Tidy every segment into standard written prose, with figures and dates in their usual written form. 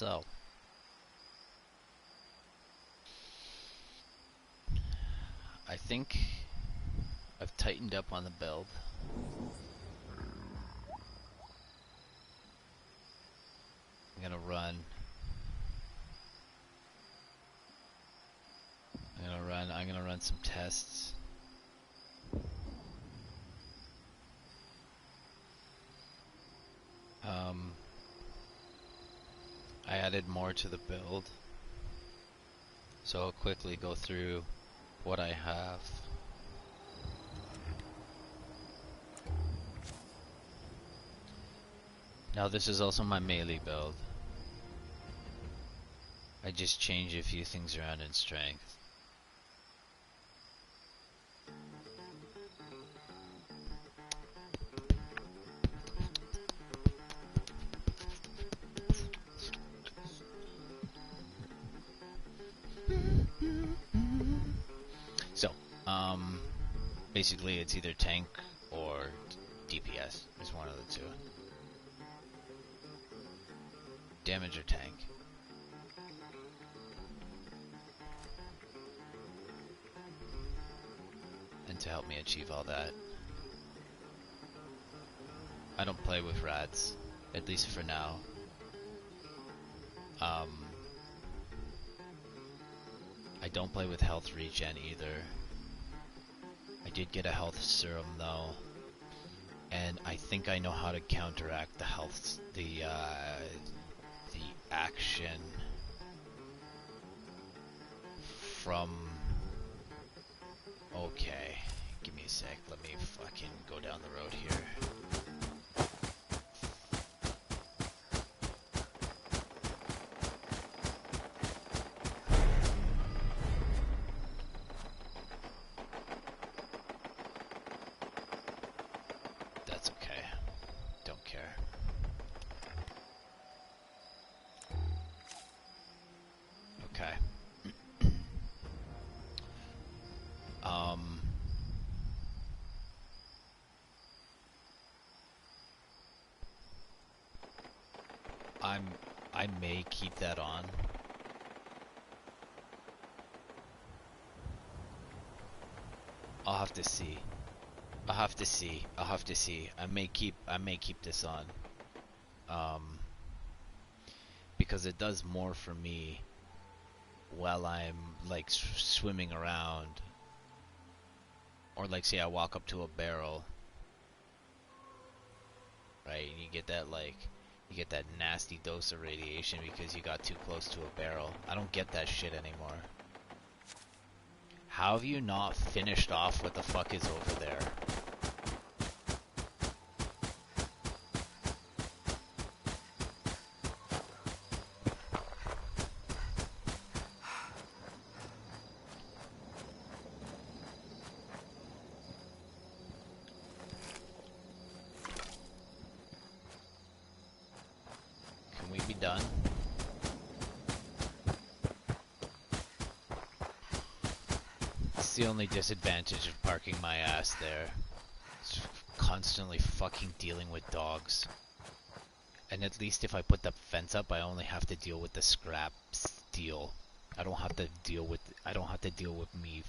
So, I think I've tightened up on the build. I'm gonna run some tests. I added more to the build, so I'll quickly go through what I have. Now this is also my melee build. I just changed a few things around in strength. So, basically it's either tank or DPS. It's one of the two. Damage or tank. And to help me achieve all that, I don't play with rats, at least for now. I don't play with health regen either. I did get a health serum though, and I think I know how to counteract the health, the action from. Okay, give me a sec. Let me fucking go down the road here. That's okay. Don't care. Okay. I may keep that on. I'll have to see. I'll have to see. I may keep this on. Because it does more for me while I'm like swimming around, or like say I walk up to a barrel, right? And you get that nasty dose of radiation because you got too close to a barrel. I don't get that shit anymore. How have you not finished off what the fuck is over there? Can we be done? It's the only disadvantage of parking my ass there. It's constantly fucking dealing with dogs. And at least if I put the fence up, I only have to deal with the scrap steel. I don't have to deal with me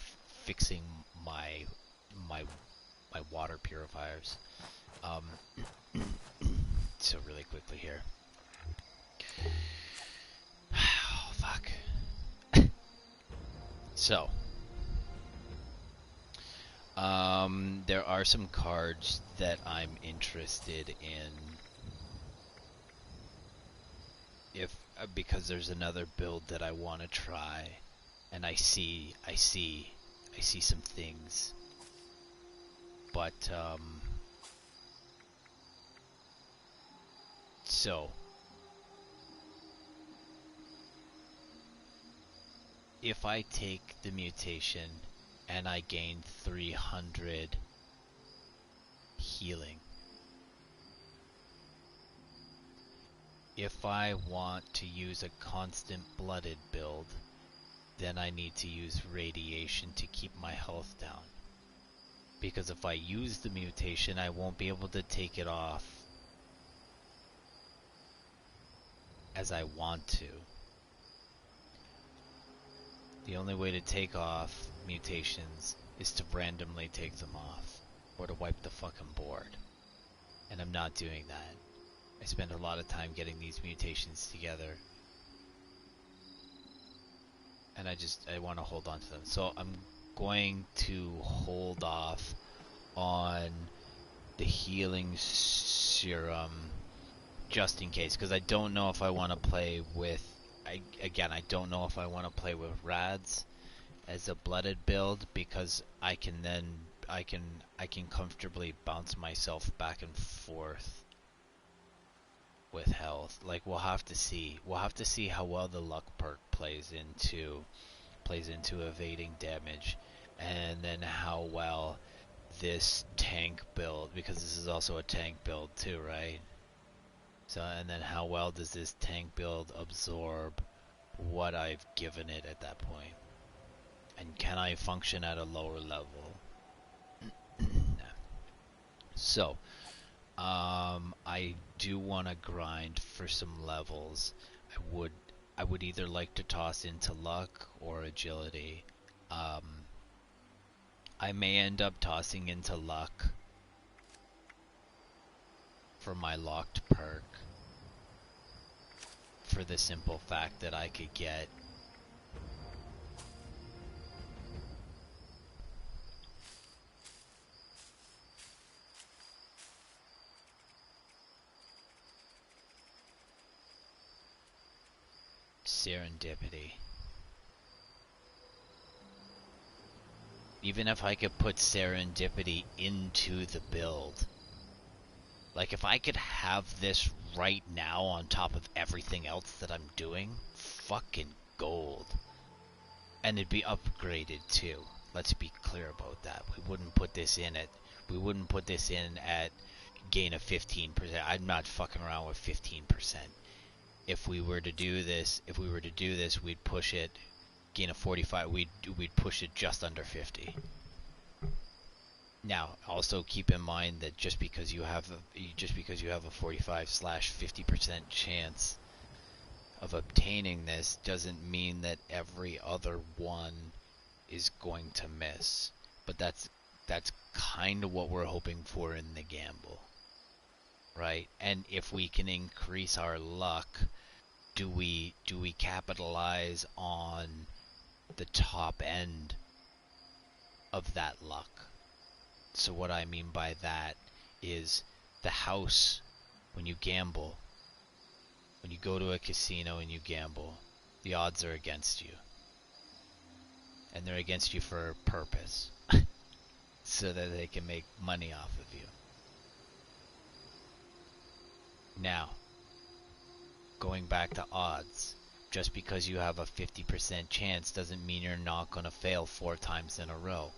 fixing my water purifiers. So really quickly here. Oh, fuck. So, there are some cards that I'm interested in. Because there's another build that I want to try, and I see some things, but so if I take the mutation and I gain 300 healing, if I want to use a constant blooded build, then I need to use radiation to keep my health down. Because if I use the mutation, I won't be able to take it off as I want to. The only way to take off mutations is to randomly take them off, or to wipe the fucking board. And I'm not doing that. I spend a lot of time getting these mutations together, and I want to hold on to them. So I'm going to hold off on the healing serum just in case, because I don't know if I want to play with, I don't know if I want to play with rads as a blooded build, because I can comfortably bounce myself back and forth with health. Like, we'll have to see how well the luck perk plays into evading damage, and then how well this tank build, because this is also a tank build too, right? So, and then how well does this tank build absorb what I've given it at that point? And can I function at a lower level? So, I do want to grind for some levels. I would either like to toss into luck or agility. I may end up tossing into luck for my locked perk, for the simple fact that I could get serendipity. Even if I could put serendipity into the build, like if I could have this right now on top of everything else that I'm doing, fucking gold. And it'd be upgraded too. Let's be clear about that. We wouldn't put this in at gain of 15%. I'm not fucking around with 15%. If we were to do this, we'd push it gain of 45. We'd push it just under 50. Now, also keep in mind that just because you have a 45/50% chance of obtaining this doesn't mean that every other one is going to miss. But that's kind of what we're hoping for in the gamble, right? And if we can increase our luck, do we capitalize on the top end of that luck? So what I mean by that is the house, when you gamble, when you go to a casino and you gamble, the odds are against you. And they're against you for a purpose, so that they can make money off of you. Now, going back to odds, just because you have a 50% chance doesn't mean you're not going to fail 4 times in a row.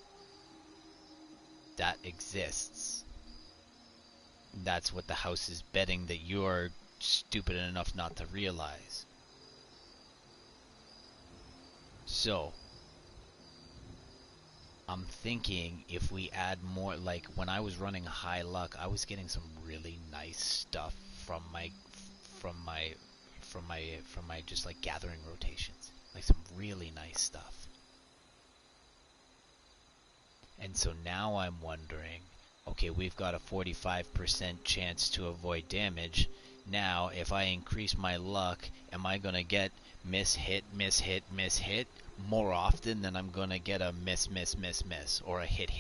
That exists. That's what the house is betting that you're stupid enough not to realize. So, I'm thinking if we add more, like when I was running high luck, I was getting some really nice stuff from my just like gathering rotations, like some really nice stuff. And so now I'm wondering, okay, we've got a 45% chance to avoid damage. Now, if I increase my luck, am I going to get miss, hit more often than I'm going to get a miss, or a hit?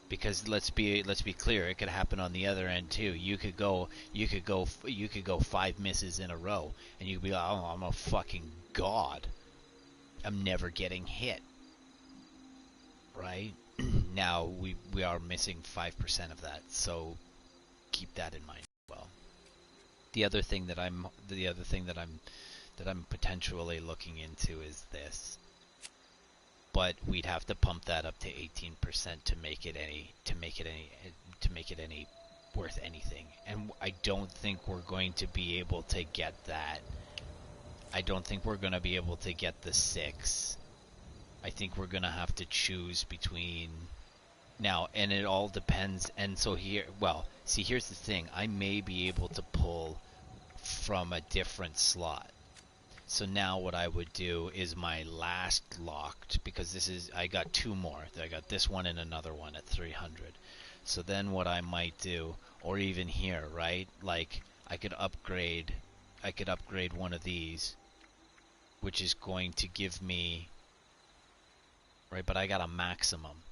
Because let's be clear, it could happen on the other end too. You could go 5 misses in a row, and you could be like, oh, I'm a fucking god. I'm never getting hit. Right? Now we are missing 5% of that, so keep that in mind as well. The other thing that I'm potentially looking into is this. But we'd have to pump that up to 18% to make it any worth anything. And I don't think we're going to be able to get that. I don't think we're going to be able to get the 6. I think we're going to have to choose between now, and it all depends. And so here's the thing. I may be able to pull from a different slot. So now what I would do is my last locked, because this is, I got two more. I got this one and another one at 300. So then what I might do, or even here, right? Like I could upgrade one of these, which is going to give me, right, but I got a maximum.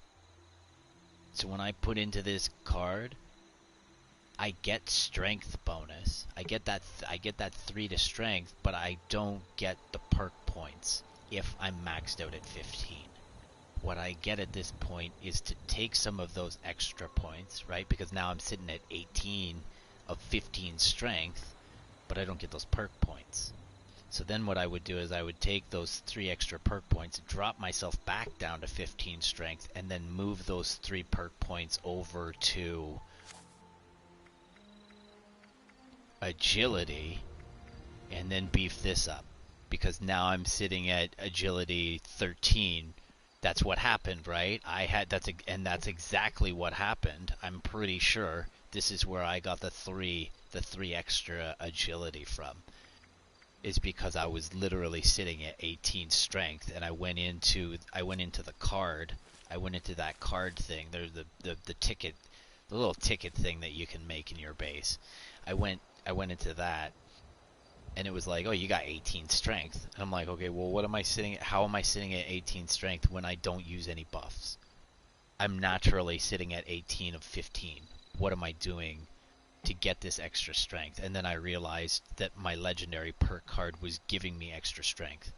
So when I put into this card, I get strength bonus. I get that 3 to strength, but I don't get the perk points if I'm maxed out at 15. What I get at this point is to take some of those extra points, right? Because now I'm sitting at 18 of 15 strength, but I don't get those perk points. So then what I would do is I would take those 3 extra perk points, drop myself back down to 15 strength, and then move those 3 perk points over to agility, and then beef this up, because now I'm sitting at agility 13. That's what happened, right? That's exactly what happened. I'm pretty sure this is where I got the three extra agility from, is because I was literally sitting at 18 strength, and I went into that card thing. There's the ticket, the little ticket thing that you can make in your base. I went into that, and it was like, oh, you got 18 strength. And I'm like, okay, well, how am I sitting at 18 strength when I don't use any buffs? I'm naturally sitting at 18 of 15. What am I doing to get this extra strength? And then I realized that my legendary perk card was giving me extra strength.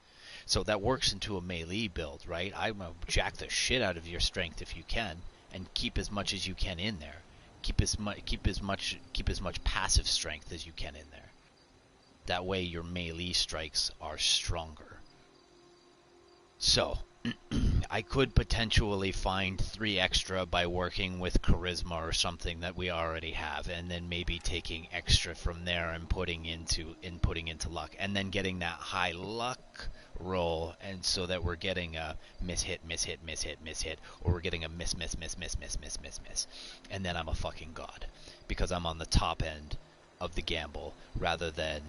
So that works into a melee build, right? I'm gonna jack the shit out of your strength if you can, and keep as much as you can in there. Keep as much passive strength as you can in there. That way your melee strikes are stronger. So I could potentially find 3 extra by working with charisma or something that we already have, and then maybe taking extra from there and putting into luck, and then getting that high luck roll, and so that we're getting a miss hit, or we're getting a miss, and then I'm a fucking god, because I'm on the top end of the gamble rather than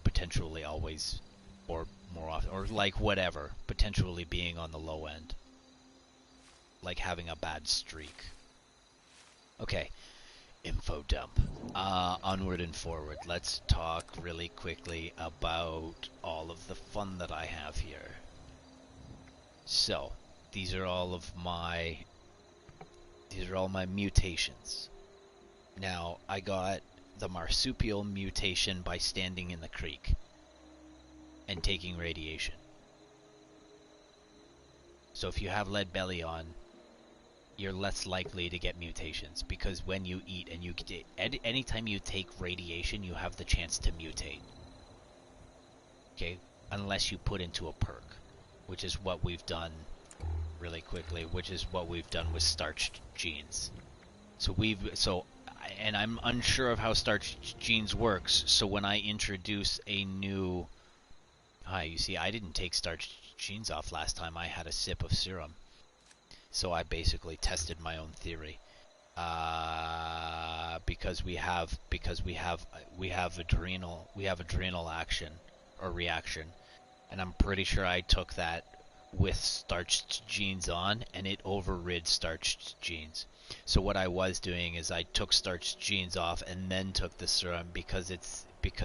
potentially always, or more often, or like whatever, potentially being on the low end, like having a bad streak. Okay, info dump. Onward and forward. Let's talk really quickly about all of the fun that I have here. So, these are all my mutations. Now, I got the marsupial mutation by standing in the creek and taking radiation. So if you have lead belly on, you're less likely to get mutations, because when you eat and anytime you take radiation, you have the chance to mutate. Okay? Unless you put into a perk, which is what we've done really quickly, which is what we've done with starched genes. And I'm unsure of how starched genes works, so when I introduce a new... you see, I didn't take starched genes off last time I had a sip of serum. So I basically tested my own theory. Because we have adrenal action or reaction, and I'm pretty sure I took that with starched genes on, and it overrid starched genes. So what I was doing is I took starched genes off and then took the serum, because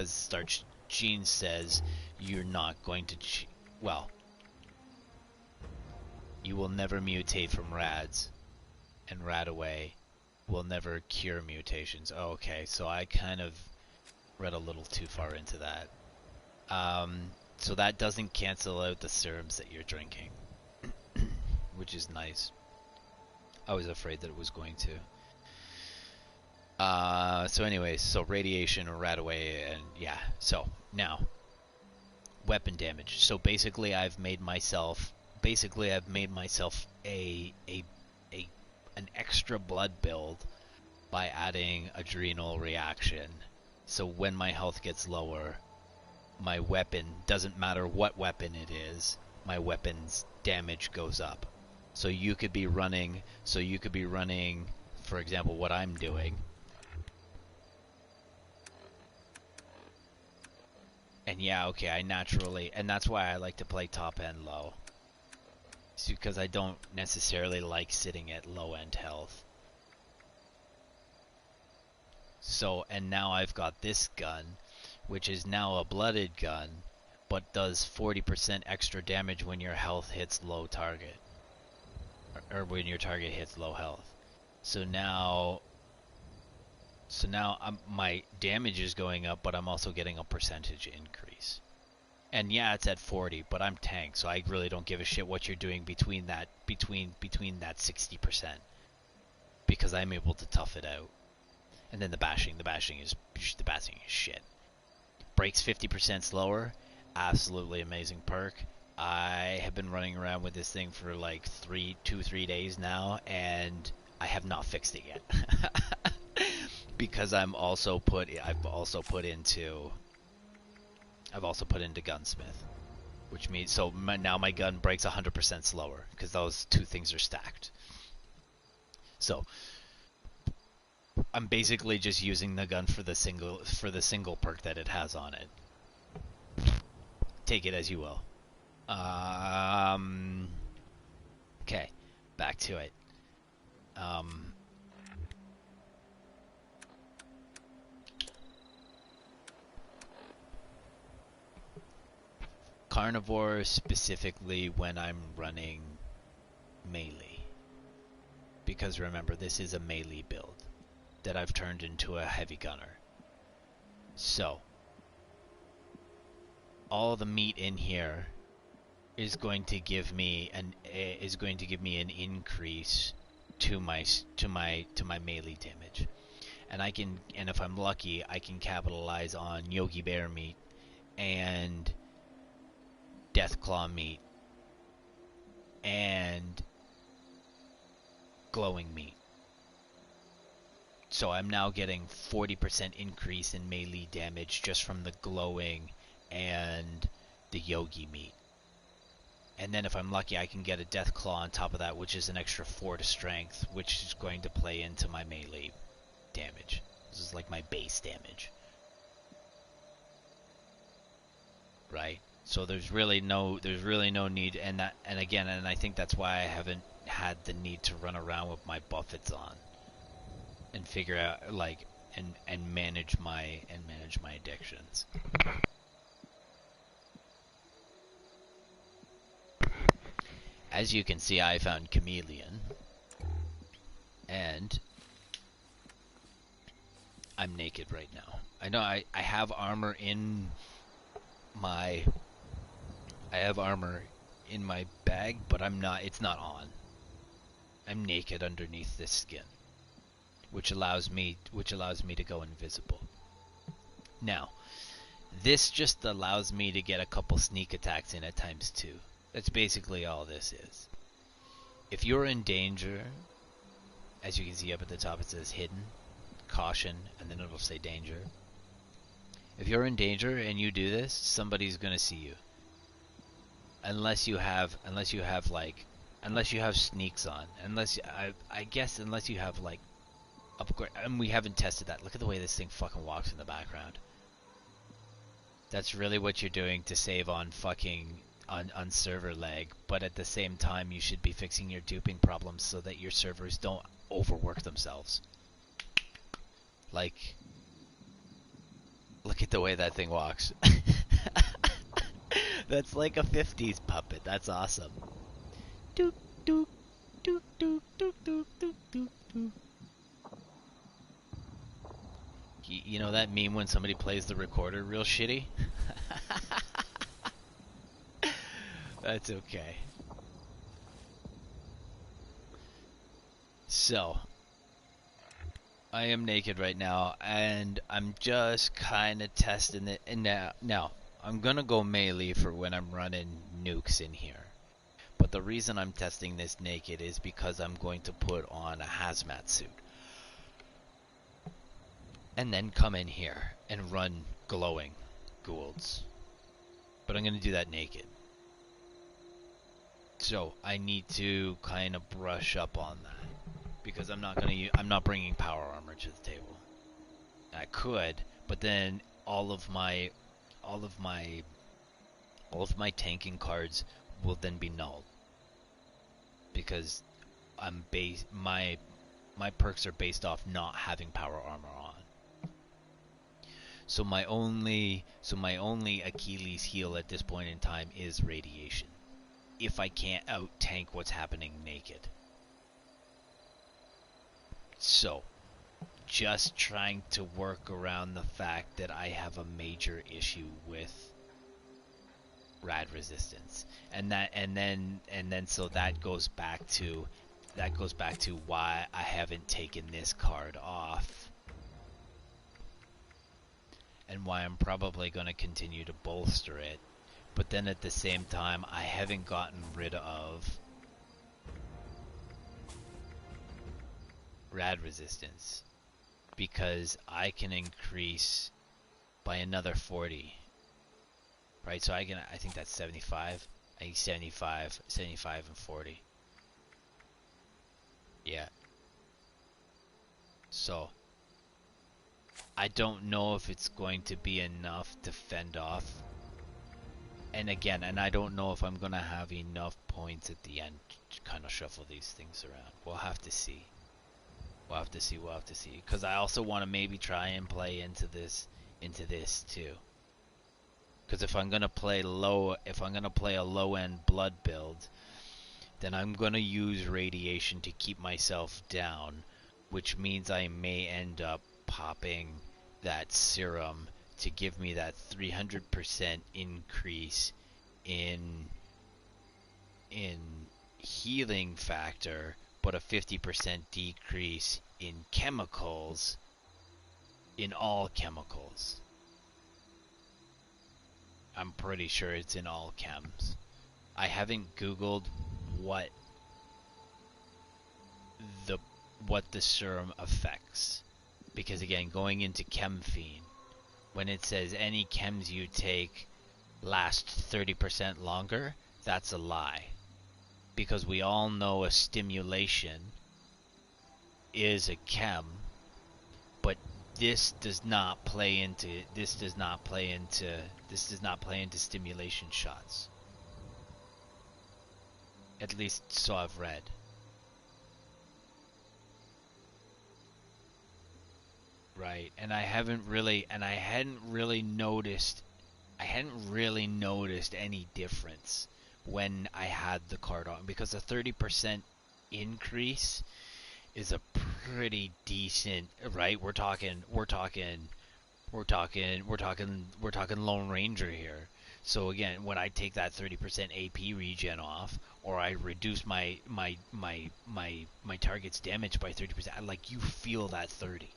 starched genes says you're not going to you will never mutate from rads, and Radaway will never cure mutations. Oh, okay, so I kind of read a little too far into that. So that doesn't cancel out the serums that you're drinking, which is nice. I was afraid that it was going to. So anyways, so radiation or Radaway, and yeah. So now, weapon damage. So basically I've made myself an extra blood build by adding adrenal reaction. So when my health gets lower, my weapon, doesn't matter what weapon it is, my weapon's damage goes up. So you could be running, for example, what I'm doing. And yeah, okay, I naturally, and that's why I like to play top and low. It's because I don't necessarily like sitting at low end health. So, and now I've got this gun, which is now a blooded gun, but does 40% extra damage when your health hits low target. Or when your target hits low health. So now my damage is going up, but I'm also getting a percentage increase. And yeah, it's at 40, but I'm tank, so I really don't give a shit what you're doing between that 60%, because I'm able to tough it out. And then the bashing is shit. Breaks 50% slower, absolutely amazing perk. I have been running around with this thing for like 3 days now, and I have not fixed it yet. Because I've also put into gunsmith, which means now my gun breaks 100% slower because those two things are stacked. So I'm basically just using the gun for the single perk that it has on it. Take it as you will. Okay, back to it. Carnivore specifically when I'm running melee. Because remember, this is a melee build that I've turned into a heavy gunner. So, all the meat in here is going to give me an increase to my melee damage. And if I'm lucky, I can capitalize on Yogi Bear meat and Deathclaw meat and glowing meat. So I'm now getting 40% increase in melee damage just from the glowing and the Yogi meat. And then if I'm lucky, I can get a Deathclaw on top of that, which is an extra 4 to strength, which is going to play into my melee damage. This is like my base damage. Right? So there's really no need, and I think that's why I haven't had the need to run around with my buffets on and figure out and manage my addictions. As you can see, I found Chameleon, and I'm naked right now. I know I have armor in my bag, but it's not on. I'm naked underneath this skin, which allows me to go invisible. Now, this just allows me to get a couple sneak attacks in at times 2. That's basically all this is. If you're in danger, as you can see up at the top it says hidden, caution, and then it'll say danger. If you're in danger and you do this, somebody's gonna see you. Unless you have sneaks on. Unless you have like upgrade, and we haven't tested that. Look at the way this thing fucking walks in the background. That's really what you're doing to save on on server lag, but at the same time you should be fixing your duping problems so that your servers don't overwork themselves. Like, look at the way that thing walks. That's like a 50s puppet. That's awesome. Doop doop doop doop doop doop doop doop doop. You know that meme when somebody plays the recorder real shitty? That's okay. So, I am naked right now, and I'm just kind of testing it. And now, I'm gonna go melee for when I'm running nukes in here. But the reason I'm testing this naked is because I'm going to put on a hazmat suit. And then come in here and run glowing Goulds. But I'm gonna do that naked. So I need to kind of brush up on that, because I'm not bringing power armor to the table. I could, but then all of my all of my tanking cards will then be null because my perks are based off not having power armor on. So my only Achilles heel at this point in time is radiation. If I can't out tank what's happening naked. So just trying to work around the fact that I have a major issue with rad resistance. And then so that goes back to why I haven't taken this card off. And why I'm probably going to continue to bolster it. But then at the same time, I haven't gotten rid of rad resistance. Because I can increase by another 40. Right, so I think that's 75. I think 75 and 40. Yeah. So I don't know if it's going to be enough to fend off. And again, I don't know if I'm going to have enough points at the end to kind of shuffle these things around. We'll have to see. We'll have to see. Because I also want to maybe try and play into this too. Because if I'm going to play a low-end blood build, then I'm going to use radiation to keep myself down, which means I may end up popping that serum to give me that 300% increase in healing factor, but a 50% decrease in chemicals, in all chemicals. I'm pretty sure it's in all chems. I haven't Googled what the serum affects. Because again, going into ChemFiend, when it says any chems you take last 30% longer, that's a lie. Because we all know a stimulation is a chem, but this does not play into stimulation shots. At least so I've read. Right, and I hadn't really noticed any difference when I had the card on, because a 30% increase is a pretty decent, right? We're talking Lone Ranger here. So again, when I take that 30% AP regen off, or I reduce my target's damage by 30%, like, you feel that 30.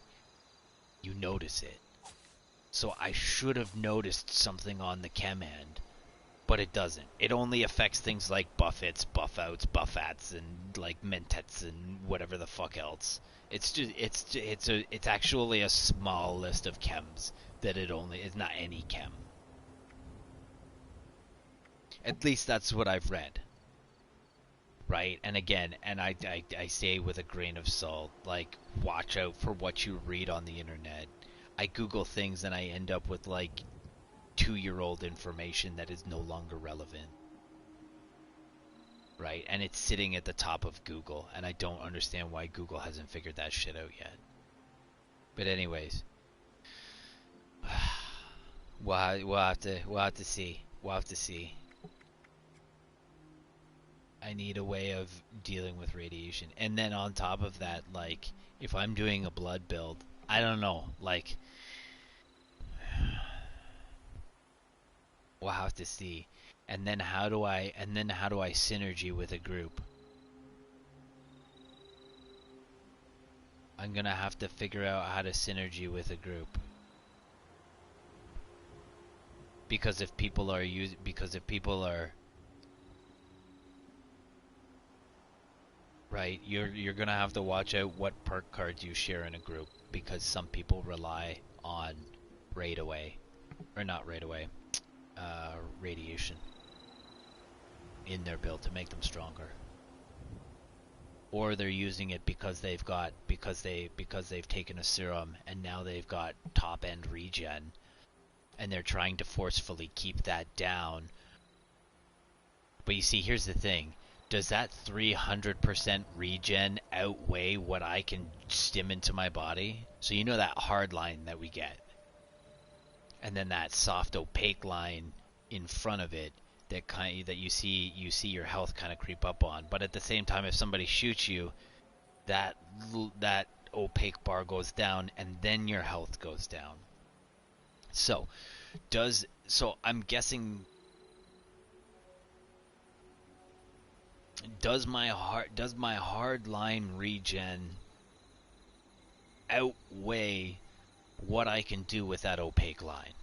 You notice it. So I should have noticed something on the chem end, but it doesn't. It only affects things like buff hits, buff outs, buff ats, and like mentets and whatever the fuck else. It's actually a small list of chems that it's not any chem. At least that's what I've read. Right? And again, I say with a grain of salt, like, watch out for what you read on the internet. I Google things and I end up with, like, 2-year-old information that is no longer relevant. Right? And it's sitting at the top of Google, and I don't understand why Google hasn't figured that shit out yet. But anyways, we'll have to see. We'll have to see. I need a way of dealing with radiation. And then on top of that, like, if I'm doing a blood build, I don't know, like, we'll have to see. And then how do I synergy with a group? I'm gonna have to figure out how to synergy with a group. Because if people are right, you're gonna have to watch out what perk cards you share in a group, because some people rely on radiation in their build to make them stronger, or they're using it because they've taken a serum and now they've got top end regen, and they're trying to forcefully keep that down. But you see, here's the thing. Does that 300% regen outweigh what I can stim into my body? So you know that hard line that we get, and then that soft opaque line in front of it that you see your health kind of creep up on. But at the same time, if somebody shoots you, that opaque bar goes down, and then your health goes down. So I'm guessing, does my hard line regen outweigh what I can do with that opaque line,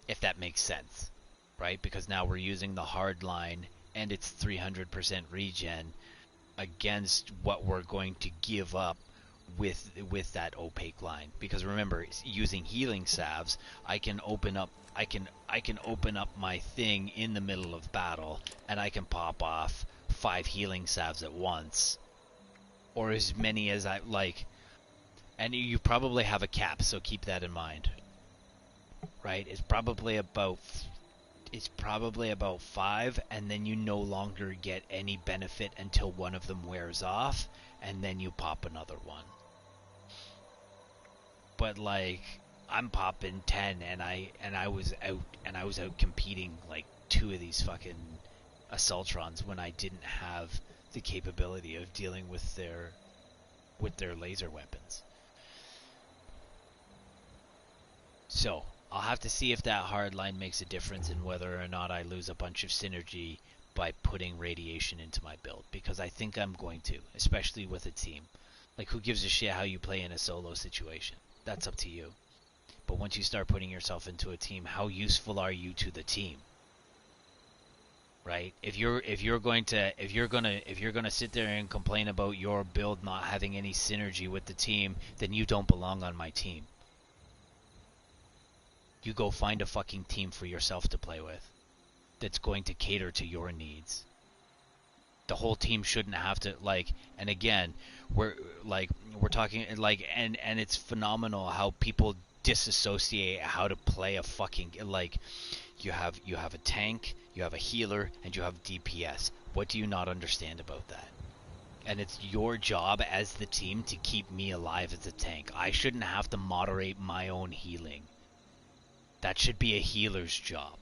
if that makes sense, right? Because now we're using the hard line and it's 300% regen against what we're going to give up with that opaque line. Because remember, using healing salves, I can open up my thing in the middle of battle, and I can pop off 5 healing salves at once, or as many as I like. And you probably have a cap, so keep that in mind, right? It's probably about 5, and then you no longer get any benefit until one of them wears off, and then you pop another one. But like, I'm popping 10, and I was out competing like 2 of these fucking Assaultrons when I didn't have the capability of dealing with their laser weapons. So I'll have to see if that hard line makes a difference in whether or not I lose a bunch of synergy by putting radiation into my build, because I think I'm going to, especially with a team. Like, who gives a shit how you play in a solo situation? That's up to you. But once you start putting yourself into a team, how useful are you to the team? Right? If you're gonna sit there and complain about your build not having any synergy with the team, then you don't belong on my team. You go find a fucking team for yourself to play with that's going to cater to your needs. The whole team shouldn't have to, like, and again, we're talking, like, and it's phenomenal how people disassociate how to play a fucking, like, you have a tank, you have a healer, and you have DPS. What do you not understand about that? And it's your job as the team to keep me alive as a tank. I shouldn't have to moderate my own healing. That should be a healer's job.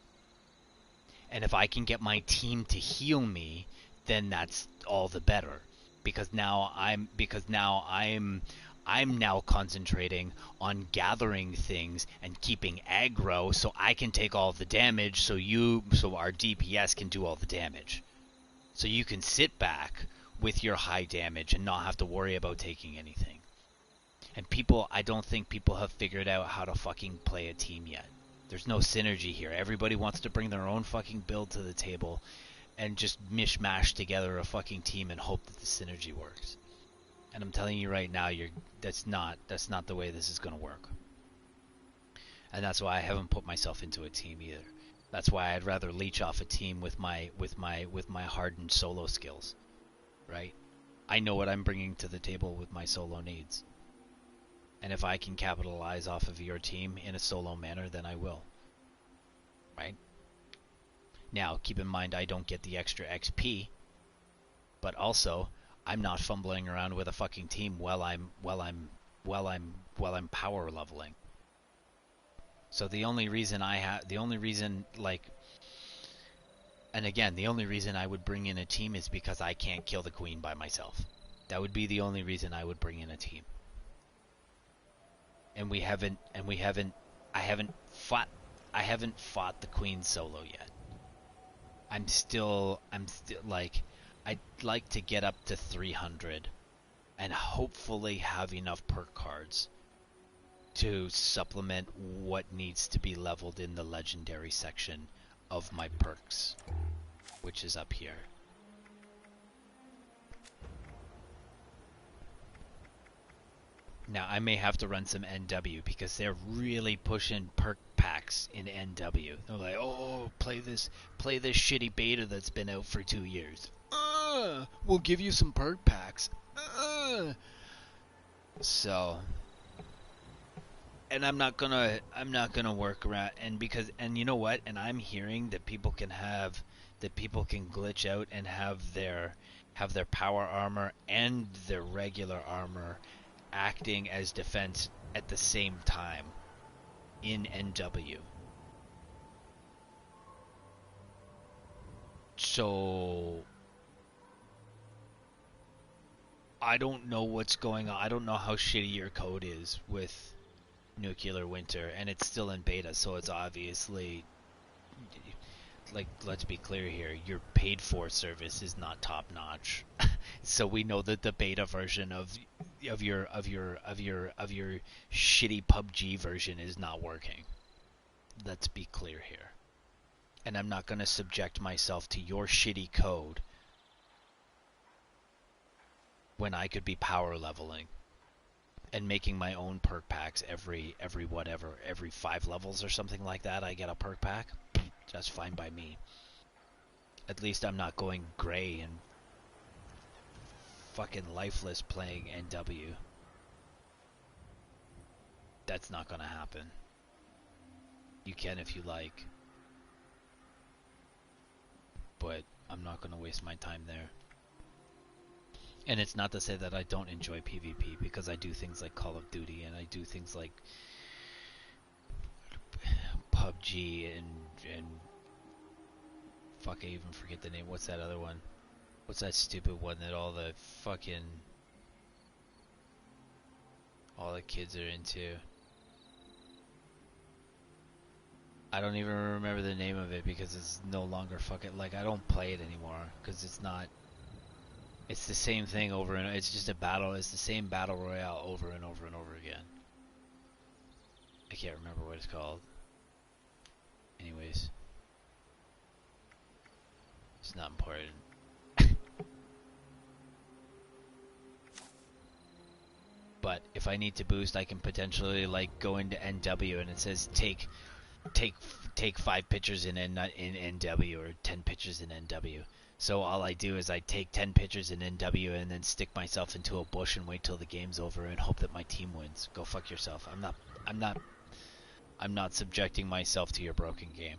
And if I can get my team to heal me, then that's all the better. Because now I'm now concentrating on gathering things and keeping aggro so I can take all the damage, so our DPS can do all the damage. So you can sit back with your high damage and not have to worry about taking anything. And I don't think people have figured out how to fucking play a team yet. There's no synergy here. Everybody wants to bring their own fucking build to the table and just mishmash together a fucking team and hope that the synergy works. And I'm telling you right now, that's not the way this is going to work. And that's why I haven't put myself into a team either. That's why I'd rather leech off a team with my hardened solo skills, right? I know what I'm bringing to the table with my solo needs. And if I can capitalize off of your team in a solo manner, then I will. Right? Now, keep in mind I don't get the extra XP, but also I'm not fumbling around with a fucking team while I'm power leveling. So the only reason I would bring in a team is because I can't kill the queen by myself. That would be the only reason I would bring in a team. I haven't fought the queen solo yet. I'm still like, I'd like to get up to 300 and hopefully have enough perk cards to supplement what needs to be leveled in the legendary section of my perks, which is up here. Now, I may have to run some NW because they're really pushing perk packs in NW. They're like, oh, play this shitty beta that's been out for 2 years. We'll give you some perk packs. So, and I'm not gonna work around, and because, and you know what, and I'm hearing that people can glitch out and have their power armor and their regular armor acting as defense at the same time in NW. So I don't know what's going on. I don't know how shitty your code is with Nuclear Winter, and it's still in beta, so it's obviously, like, let's be clear here, your paid for service is not top notch. So we know that the beta version of your shitty PUBG version is not working. Let's be clear here. And I'm not going to subject myself to your shitty code when I could be power leveling and making my own perk packs every 5 levels or something like that. I get a perk pack. That's fine by me. At least I'm not going gray and fucking lifeless playing NW. That's not gonna happen. You can if you like, but I'm not gonna waste my time there. And it's not to say that I don't enjoy PvP, because I do things like Call of Duty, and I do things like PUBG, and fuck, I even forget the name. What's that other one? What's that stupid one that all the kids are into? I don't even remember the name of it because it's no longer fucking, like, I don't play it anymore because it's not. It's the same thing over and it's just a battle. It's the same battle royale over and over and over again. I can't remember what it's called. Anyways, it's not important. But if I need to boost, I can potentially, like, go into NW and it says take 5 pictures in NW or 10 pictures in NW. So all I do is I take 10 pictures in NW and then stick myself into a bush and wait till the game's over and hope that my team wins. Go fuck yourself. I'm not subjecting myself to your broken game.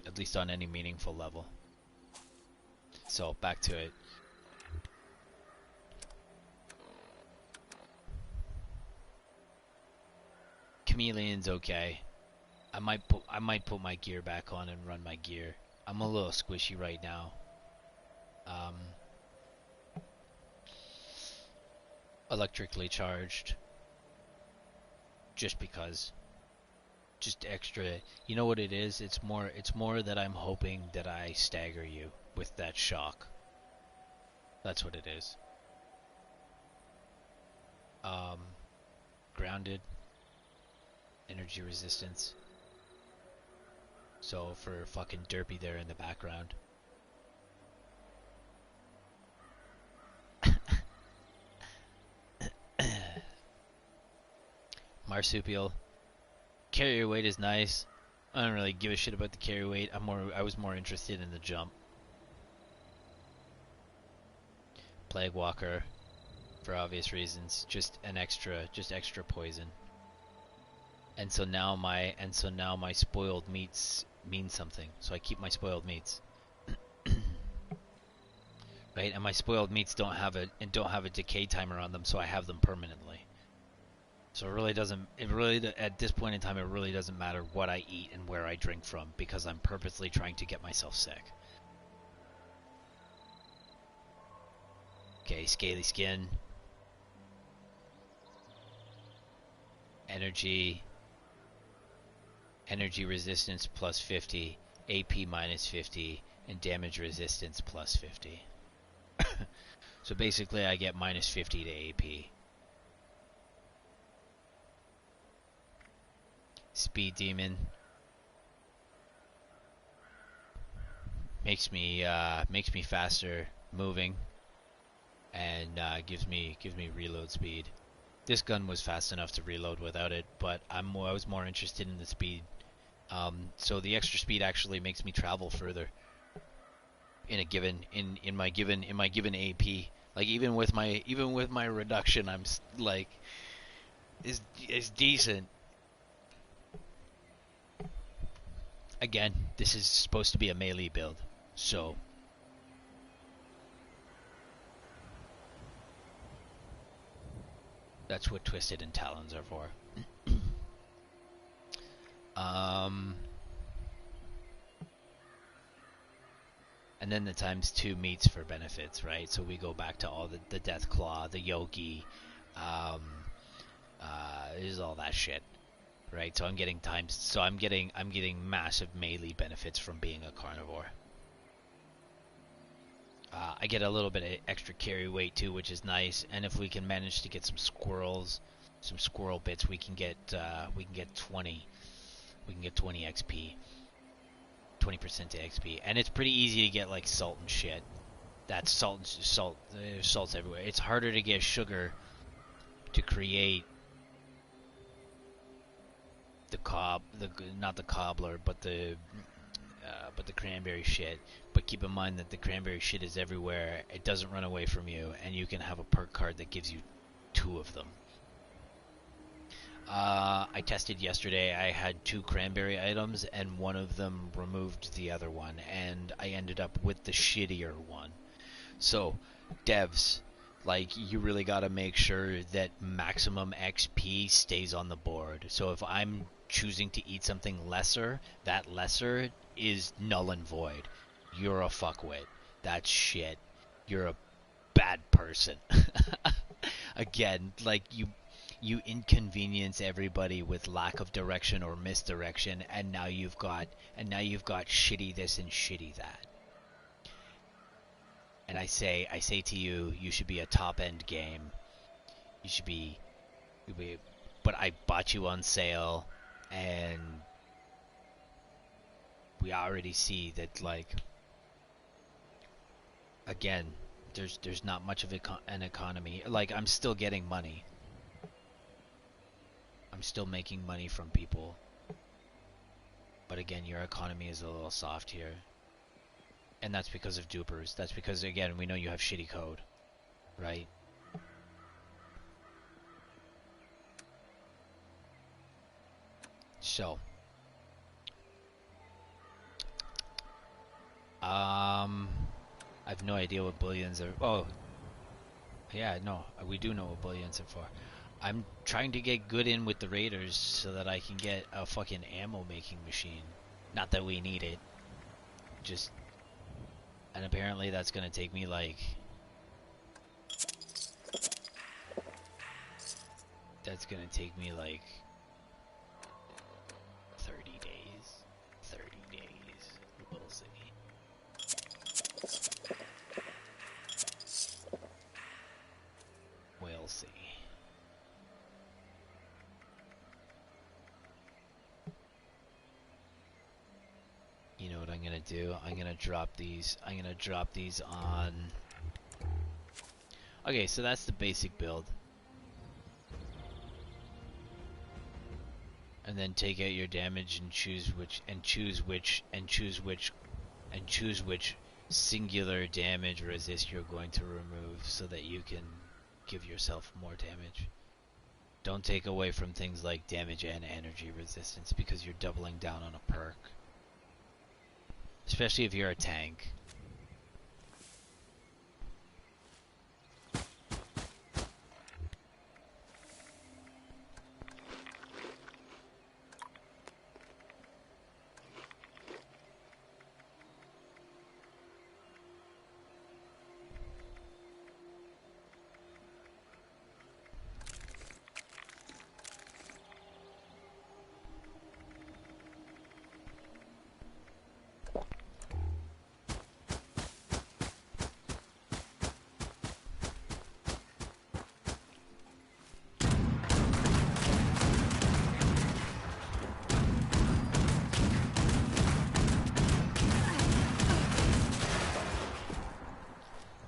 At least on any meaningful level. So back to it. Chameleon's okay. I might put my gear back on and run my gear. I'm a little squishy right now. Electrically charged. Just because. Just extra. You know what it is? It's more that I'm hoping that I stagger you with that shock. That's what it is. Grounded. Energy resistance. So for fucking Derpy there in the background. Marsupial. Carrier weight is nice. I don't really give a shit about the carry weight. I was more interested in the jump. Plague Walker, for obvious reasons, just extra poison. And so now my spoiled meats mean something. So I keep my spoiled meats. Right? And my spoiled meats don't have a decay timer on them, so I have them permanently. So at this point in time, it really doesn't matter what I eat and where I drink from, because I'm purposely trying to get myself sick. Okay, scaly skin. Energy resistance plus 50, AP minus 50, and damage resistance plus 50. So basically I get minus 50 to AP. Speed Demon makes me faster moving, and gives me reload speed. This gun was fast enough to reload without it, but I was more interested in the speed. So the extra speed actually makes me travel further in my given AP. Like even with my reduction, like is decent. Again, this is supposed to be a melee build, so that's what Twisted and Talons are for. um, and then the ×2 meets for benefits, right? So we go back to all the Death Claw, the Yogi, um, is all that shit, right? So I'm getting I'm getting massive melee benefits from being a carnivore. I get a little bit of extra carry weight too, which is nice. And if we can manage to get some squirrel bits, we can get 20. We can get 20 XP, 20% to XP, and it's pretty easy to get like salt and shit. That's salt's everywhere. It's harder to get sugar to create not the cobbler, but the cranberry shit. But keep in mind that the cranberry shit is everywhere. It doesn't run away from you, and you can have a perk card that gives you 2 of them. I tested yesterday. I had 2 cranberry items, and one of them removed the other one, and I ended up with the shittier one. So, devs, like, you really gotta make sure that maximum XP stays on the board. So if I'm choosing to eat something lesser, that lesser is null and void. You're a fuckwit. That's shit. You're a bad person. Again, like, you inconvenience everybody with lack of direction or misdirection, and now you've got shitty this and shitty that. And I say to you, you should be a top end game. You should be, but I bought you on sale, and we already see that, like, again, there's not much of an economy. Like, I'm still getting money. I'm still making money from people. But again, your economy is a little soft here. And that's because of dupers. That's because, again, we know you have shitty code. Right? So. I have no idea what bullions are. Oh. Yeah, no. We do know what bullions are for. I'm trying to get good in with the raiders so that I can get a fucking ammo making machine. Not that we need it. Just... And apparently that's gonna take me like... That's gonna take me like... 30 days. 30 days. We'll see. We'll see. You know what I'm gonna do? I'm gonna drop these on... Okay, so that's the basic build. And then take out your damage and choose which singular damage resist you're going to remove so that you can give yourself more damage. Don't take away from things like damage and energy resistance because you're doubling down on a perk. Especially if you're a tank.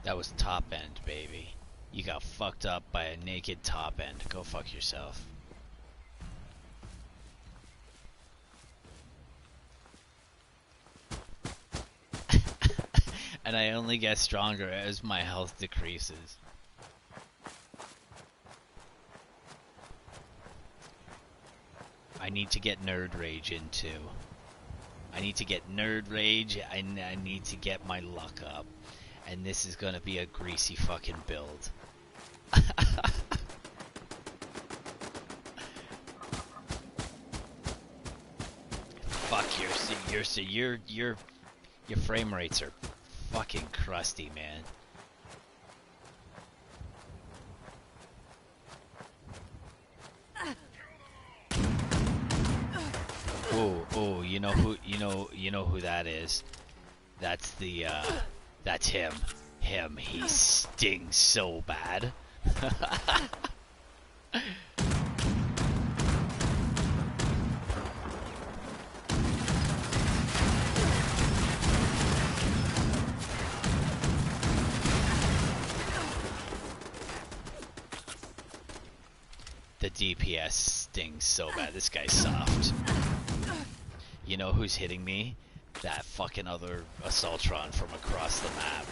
That was top end, baby. You got fucked up by a naked top end. Go fuck yourself. And I only get stronger as my health decreases. I need to get Nerd Rage in too. I need to get Nerd Rage, I need to get my luck up. And this is gonna be a greasy fucking build. Fuck, your frame rates are fucking crusty, man. Oh, you know who that is. That's that's him. He stings so bad. The DPS stings so bad. This guy's soft. You know who's hitting me? That fucking other Assaultron from across the map.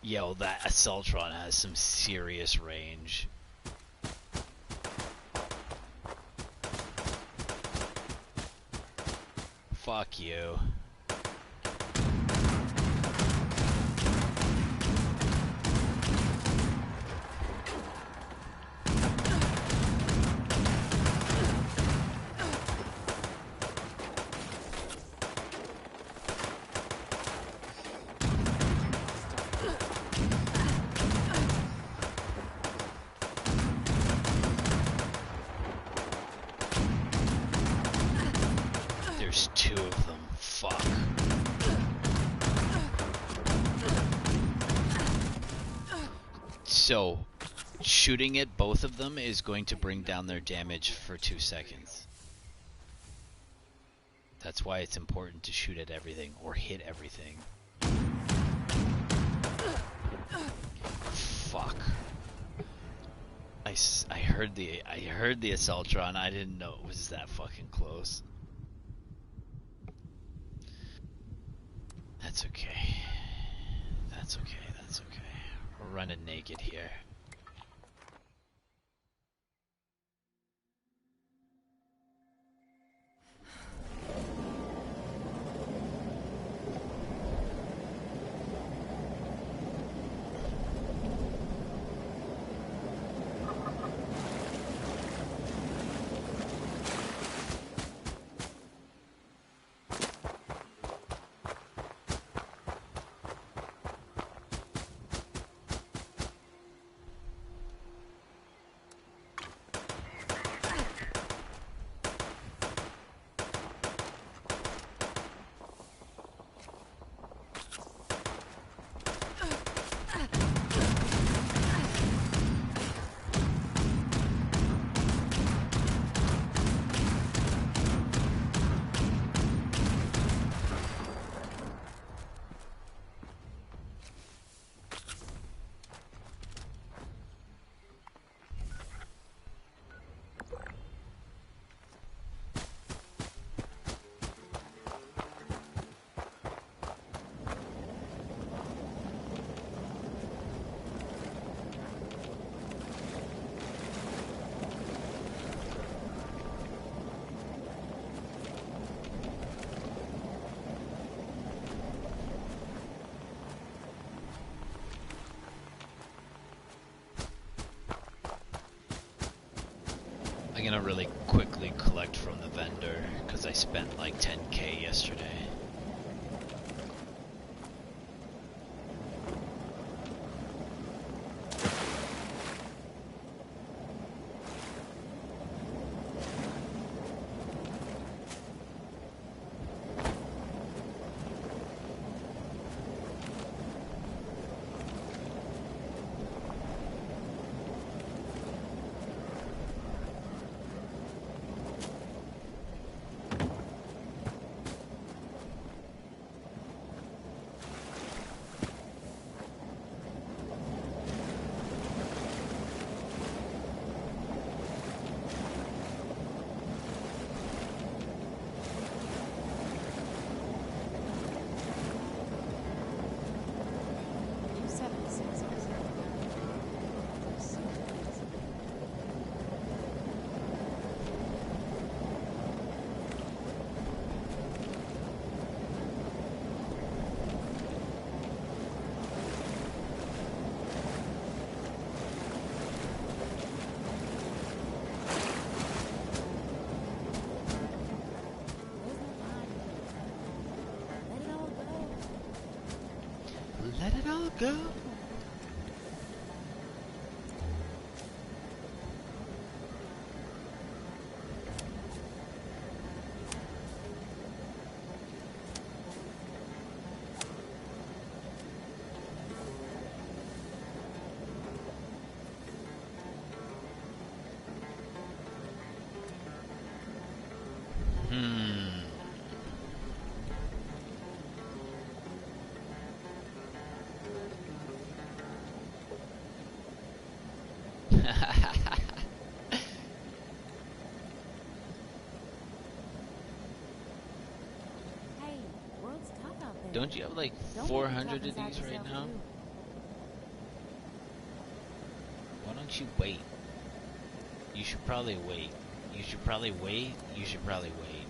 Yo, that Assaultron has some serious range. Fuck you. There's two of them. Fuck. So, shooting at both of them is going to bring down their damage for 2 seconds. That's why it's important to shoot at everything or hit everything. Fuck. I heard the Assaultron. I didn't know it was that fucking close. That's okay. That's okay. That's okay. We're running naked here. I'm gonna really quickly collect from the vendor because I spent like 10k yesterday. go. Don't you have like 400 of these right now? Why don't you wait? You should probably wait. You should probably wait. You should probably wait.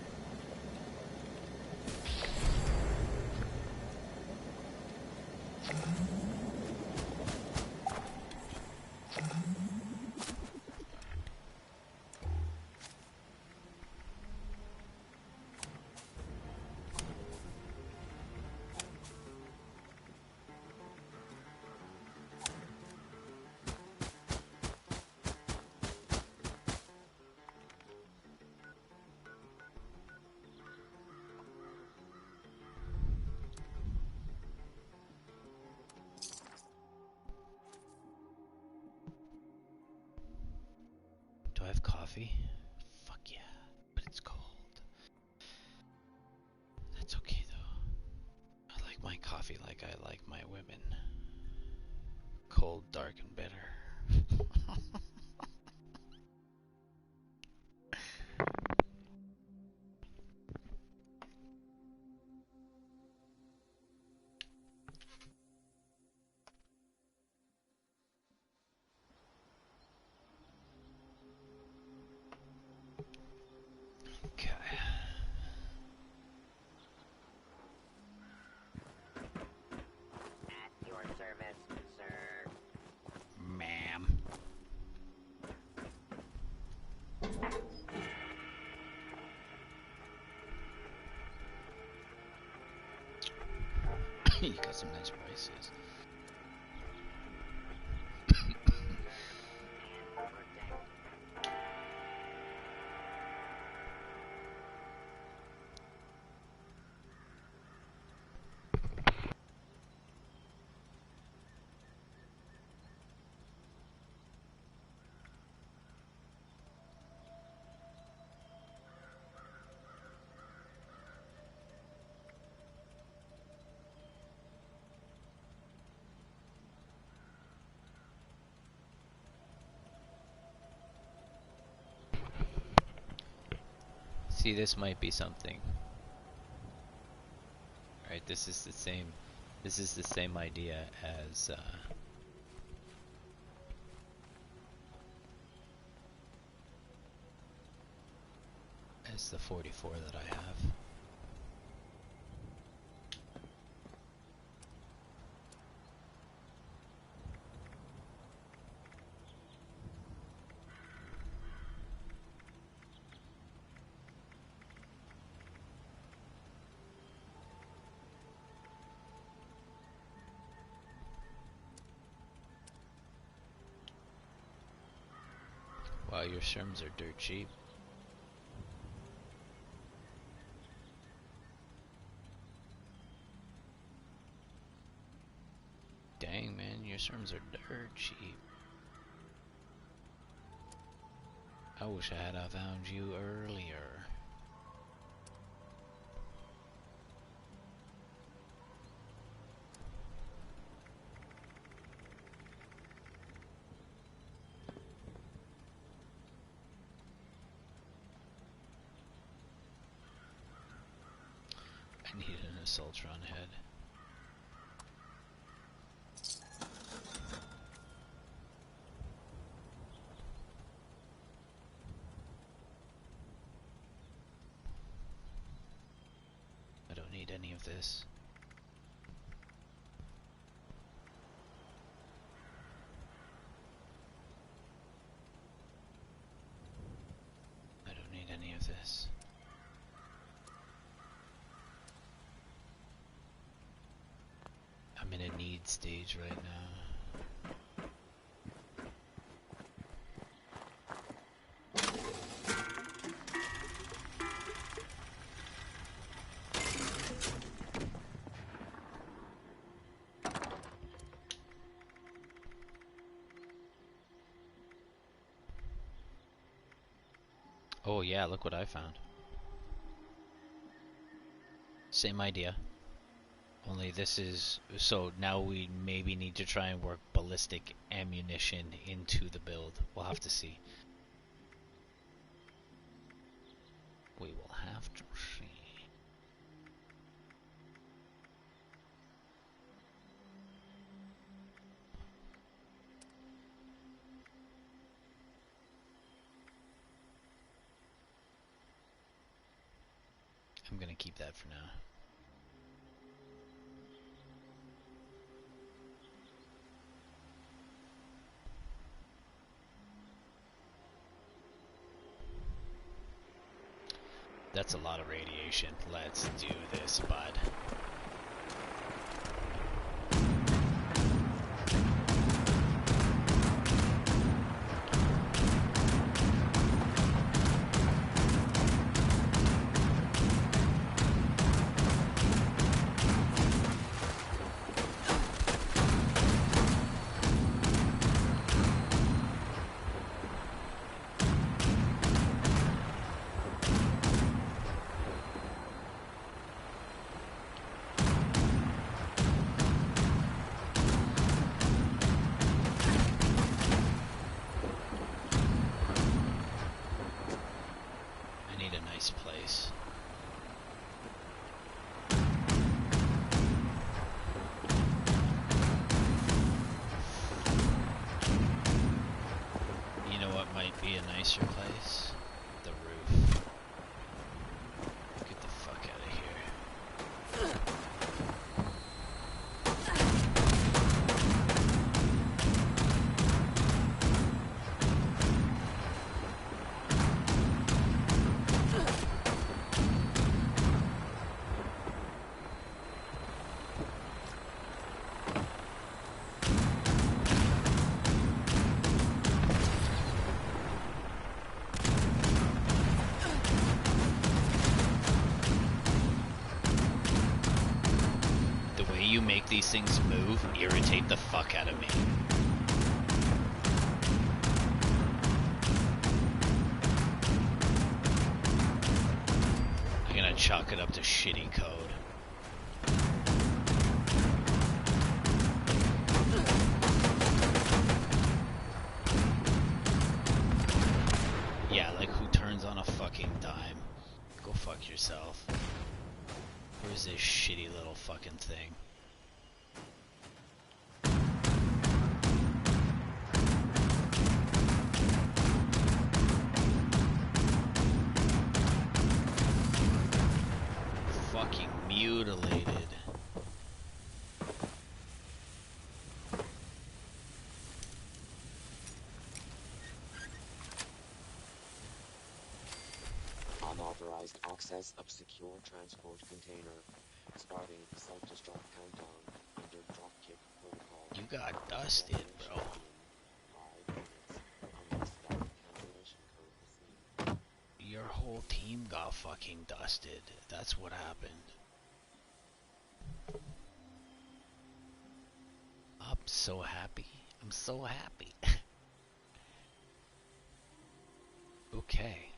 Do I have coffee? Fuck yeah, but it's cold. That's okay though. I like my coffee like I like my women. Cold, dark, and bitter. Okay. At your service, sir. Ma'am. You got some nice prices. See, this might be something. Right, this is the same idea as the 44 that I have. Wow, your sherms are dirt cheap. Dang, man, your sherms are dirt cheap. I wish I had found you earlier. I need an Assaultron head. I don't need any of this. I don't need any of this. I'm gonna need seed stage right now. Oh yeah, look what I found. Same idea. Only this is, so now we maybe need to try and work ballistic ammunition into the build. We'll have to see. We will have to see. I'm gonna keep that for now. That's a lot of radiation. Let's do this, bud. Place. You know what might be a nicer place? The roof. Get the fuck out of here. You make these things move, irritate the fuck out of me. I'm gonna chalk it up to shitty code. Yeah, like who turns on a fucking dime? Go fuck yourself. Where's this shitty little fucking thing? Fucking mutilated. Unauthorized access of secure transport container. Starting self-destruct countdown under dropkick protocol. You got dusted, bro. 5 minutes unless valid cancellation code received. Your whole team got fucking dusted. That's what happened. I'm so happy. I'm so happy. Okay.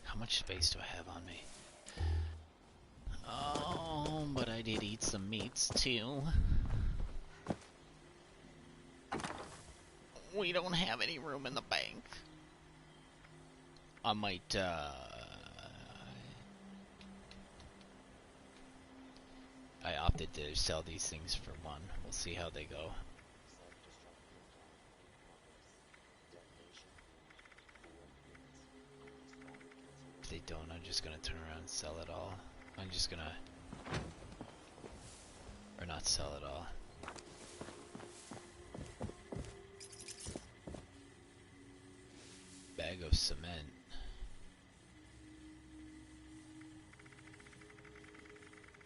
How much space do I have on me? Oh, but I did eat some meats too. We don't have any room in the bank. I might, I opted to sell these things for one. We'll see how they go. If they don't, I'm just gonna turn around and sell it all. I'm just gonna... Or not sell it all. bag of cement.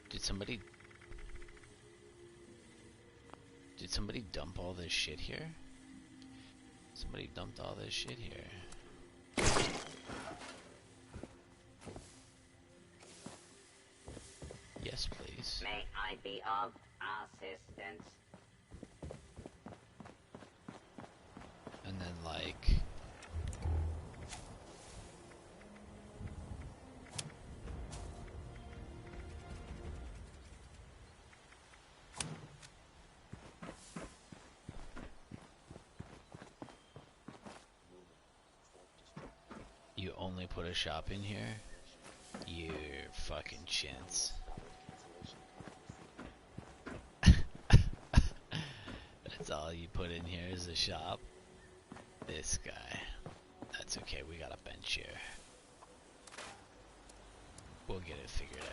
Did somebody dump all this shit here? Somebody dumped all this shit here. Yes, please. May I be of assistance? And then like you only put a shop in here? You're fucking chintz. That's all you put in here is a shop? This guy. That's okay, we got a bench here. We'll get it figured out.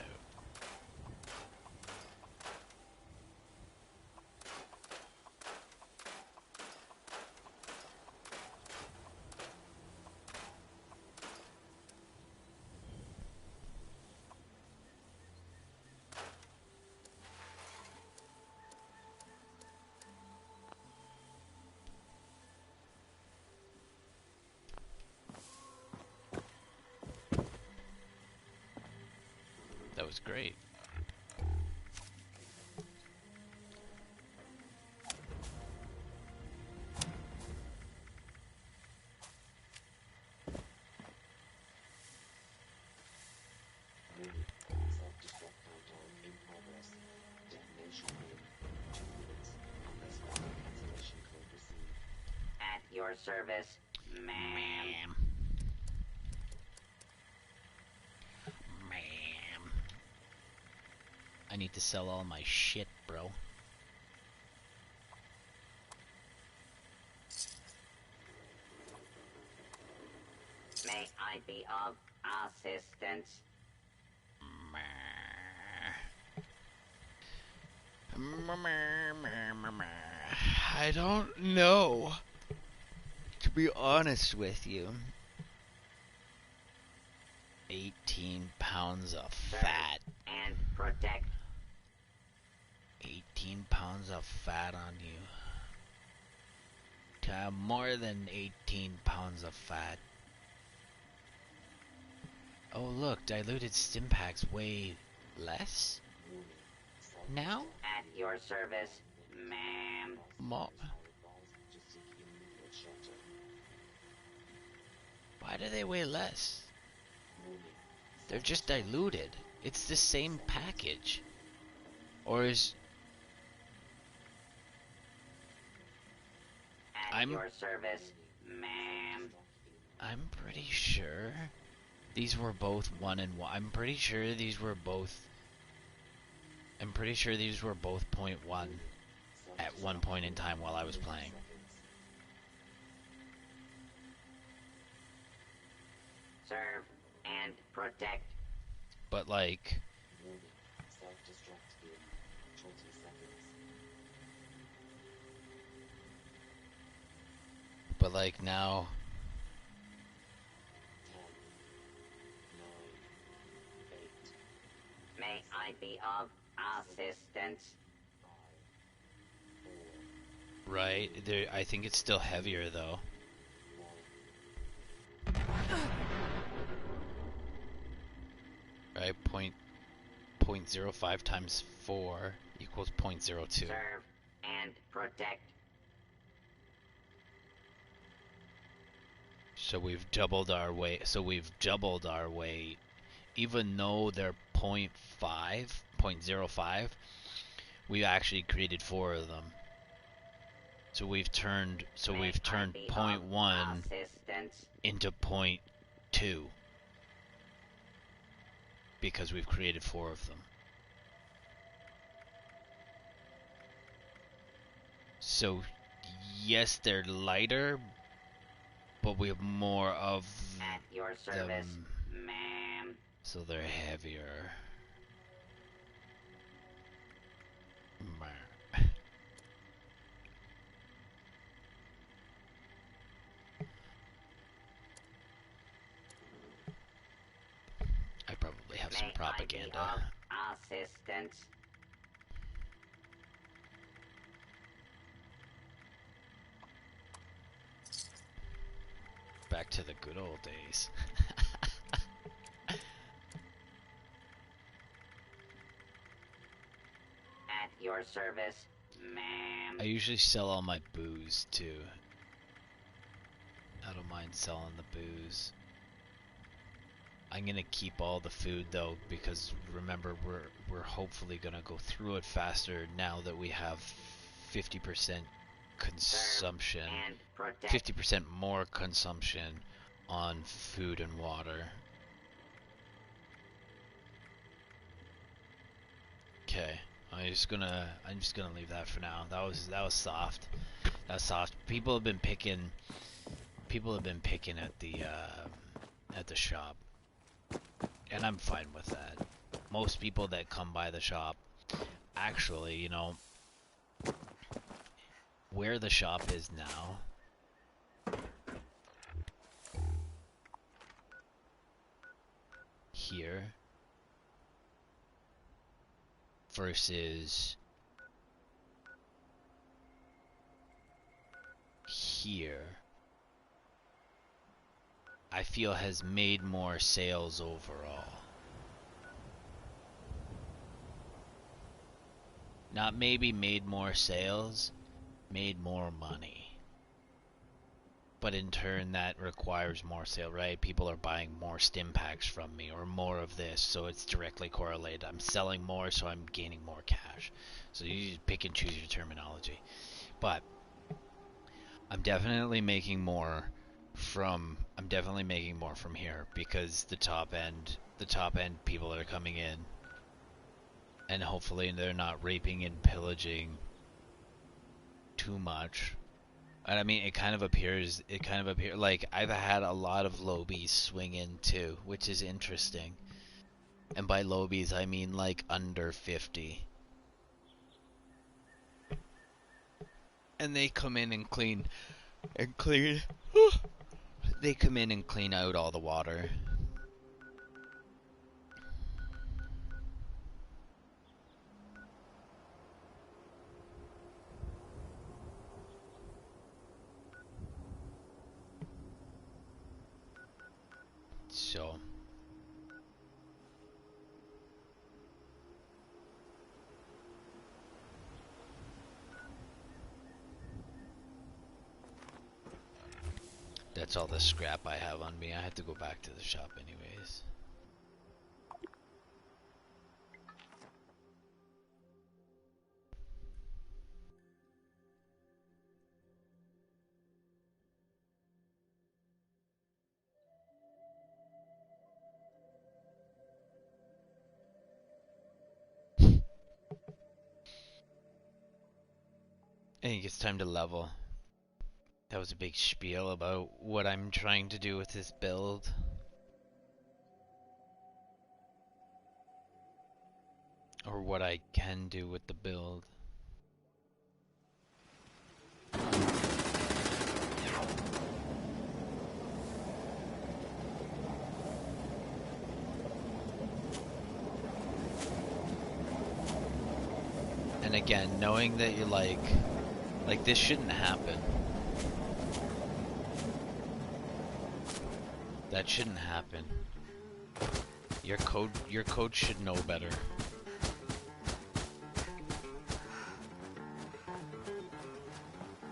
That was great. Self-destruct countdown in progress. Detonation in 2 minutes. Unless valid cancellation code received. At your service, ma'am. Ma'am. I need to sell all my shit, bro. May I be of assistance? I don't know. To be honest with you. 18 pounds of fat. And protect. 18 pounds of fat on you. To have more than 18 pounds of fat. Oh look, diluted stim packs weigh less? Now? At your service, ma'am. Why do they weigh less? They're just diluted. It's the same package. Or is... At your service, ma'am. I'm pretty sure these were both 1 and 1. I'm pretty sure these were both 0.1 at one point in time while I was playing. Serve and protect. But like... Self-destruct in 20 seconds. But like now... 10, 9, 8, May I be of assistance? 5, 4, Right? There, I think it's still heavier though. 1. Right? 0.05 times 4 equals 0.02. Serve and protect. So we've doubled our weight. Even though they're 0.05, we actually created 4 of them. So we've turned May I be of 0.1 assistance? into 0.2 because we've created 4 of them. So yes, they're lighter, but we have more of At your service, them, ma'am. so they're heavier. propaganda. Of assistance. Back to the good old days. At your service, ma'am. I usually sell all my booze too. I don't mind selling the booze. I'm gonna keep all the food though, because remember we're hopefully gonna go through it faster now that we have 50% consumption, 50% more consumption on food and water. Okay, I'm just gonna leave that for now. That was soft. That's soft. People have been picking at the shop. And I'm fine with that. Most people that come by the shop, actually, you know, where the shop is now, here, versus here, I feel has made more sales overall. Not maybe made more sales, made more money. But in turn, that requires more sale, right? People are buying more stim packs from me, or more of this, so it's directly correlated. I'm selling more, so I'm gaining more cash. So you just pick and choose your terminology. But I'm definitely making more from here, because the top end people that are coming in, and hopefully they're not raping and pillaging too much. And I mean, it kind of appears like I've had a lot of lobies swing in too, which is interesting. And by lobies, I mean like under 50. And they come in and clean. They come in and clean out all the water. So that's all the scrap I have on me. I have to go back to the shop anyways. I think it's time to level. That was a big spiel about what I'm trying to do with this build. Or what I can do with the build. And again, knowing that you're like this shouldn't happen. That shouldn't happen. Your code should know better.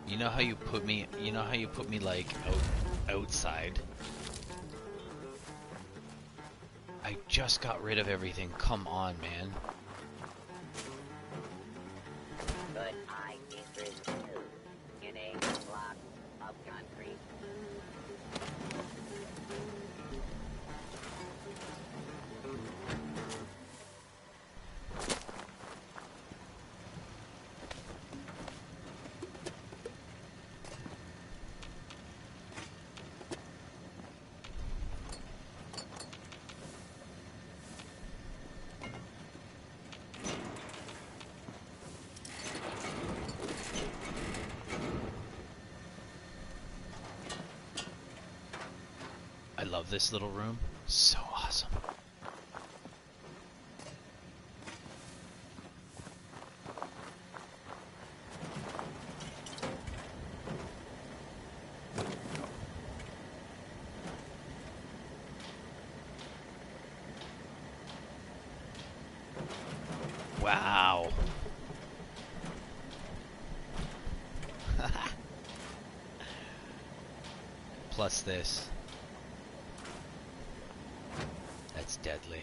You know how you put me like outside? I just got rid of everything. Come on, man. Could I interest you in a block of concrete? I love this little room. So awesome. Wow. Plus this. That's deadly.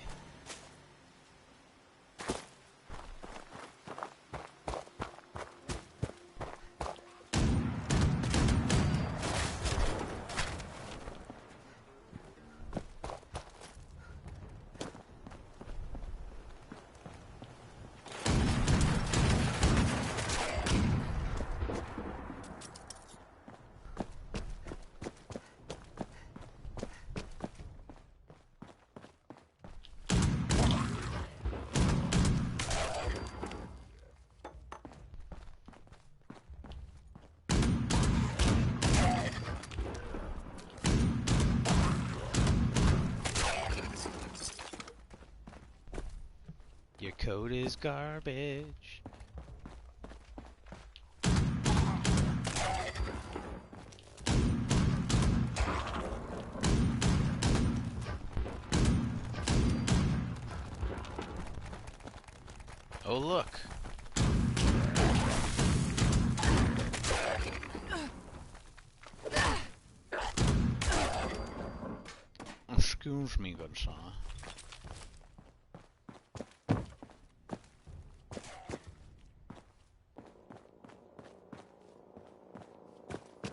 Your code is garbage. Oh, look. Excuse me, good sir.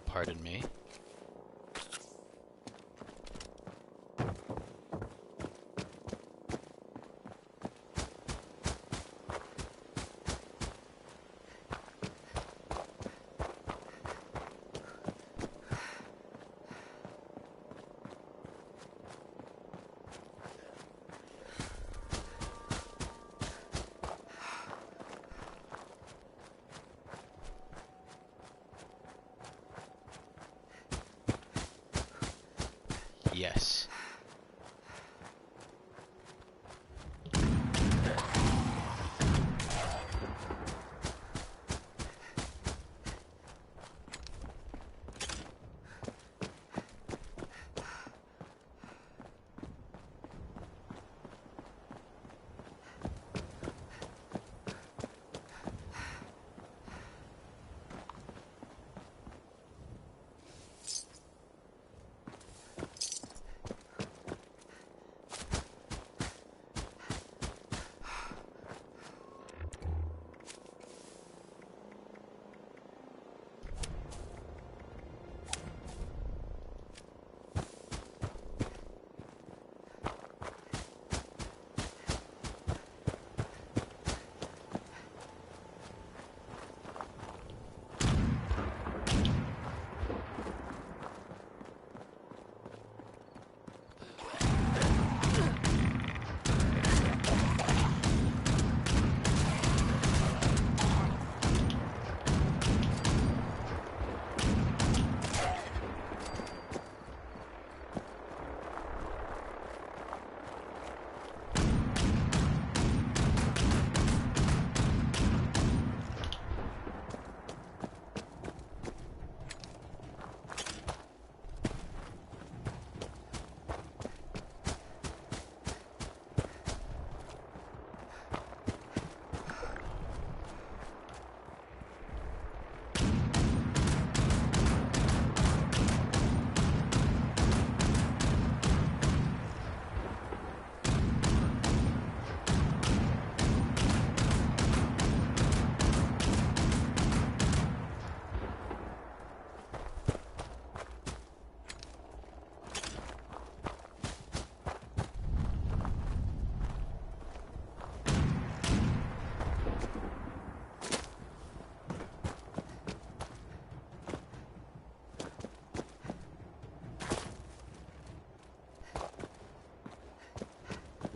Pardon me. Yes.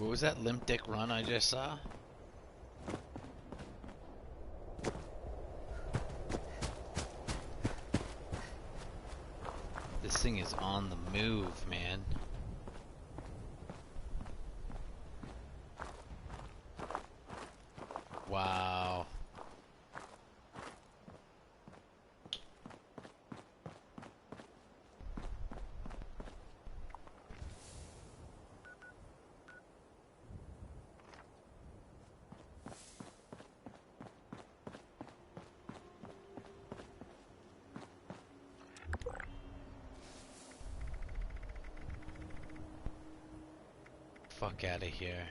What was that limp dick run I just saw? This thing is on the move, man. Wow. fuck out of here.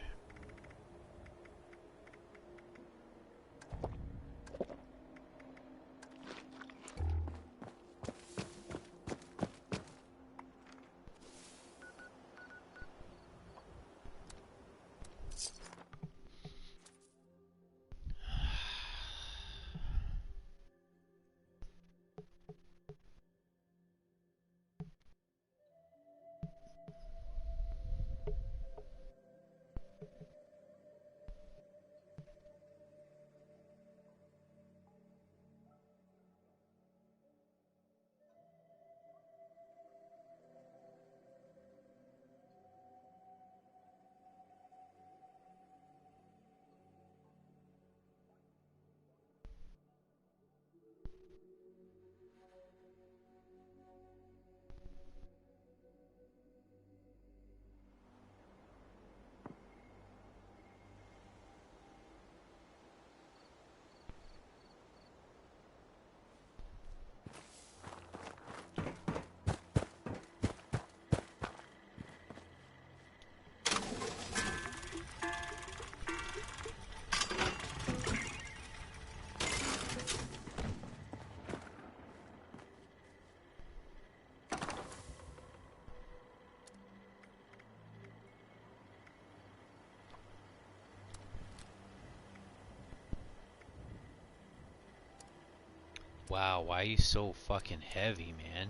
Wow, why are you so fucking heavy, man?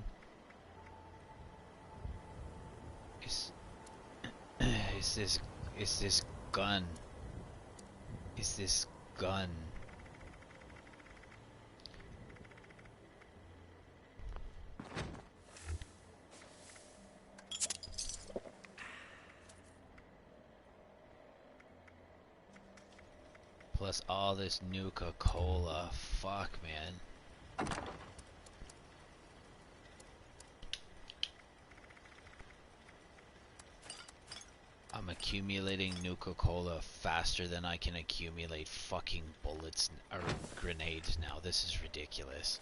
Is is this gun? Is this gun? Plus all this Nuka-Cola. Fuck, man. I'm accumulating Nuka-Cola faster than I can accumulate fucking bullets or grenades now. This is ridiculous.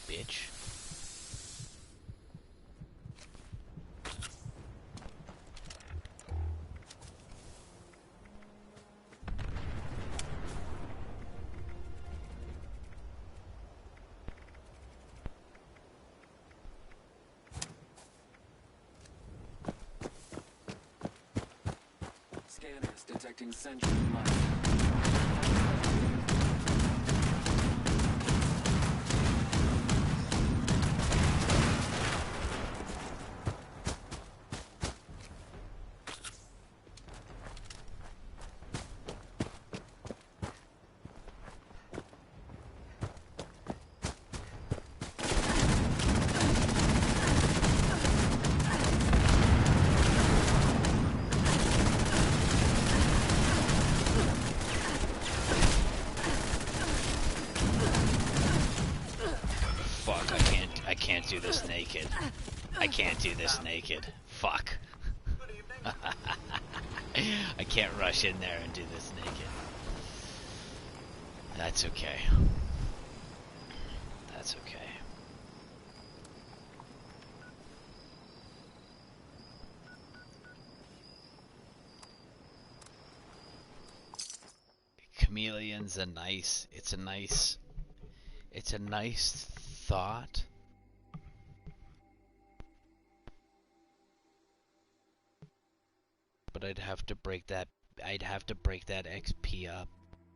Bitch. Scanners detecting sentient life. I can't do this naked. I can't do this naked. Fuck. I can't rush in there and do this naked. That's okay. That's okay. Chameleon's a nice, it's a nice thought. But I'd have to break that I'd have to break that XP up,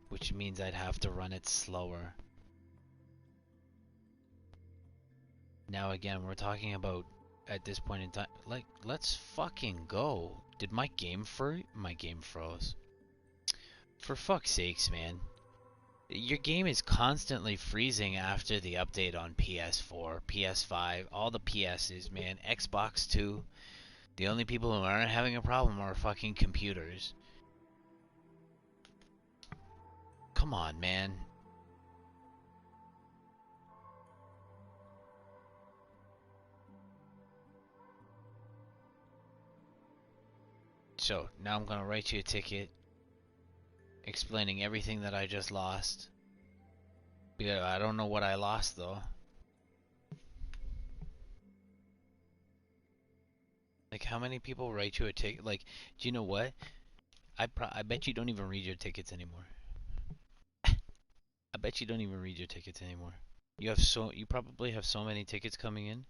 which means I'd have to run it slower. Now again, we're talking about at this point in time, like, let's fucking go. Did my game freeze? My game froze. For fuck's sakes, man. Your game is constantly freezing after the update on PS4, PS5, all the PSs, man. Xbox 2. The only people who aren't having a problem are fucking computers. Come on, man. So, now I'm gonna write you a ticket explaining everything that I just lost. Yeah, I don't know what I lost though. Like, how many people write you a ticket? Like, do you know what? I bet you don't even read your tickets anymore. I bet you don't even read your tickets anymore. You probably have so many tickets coming in.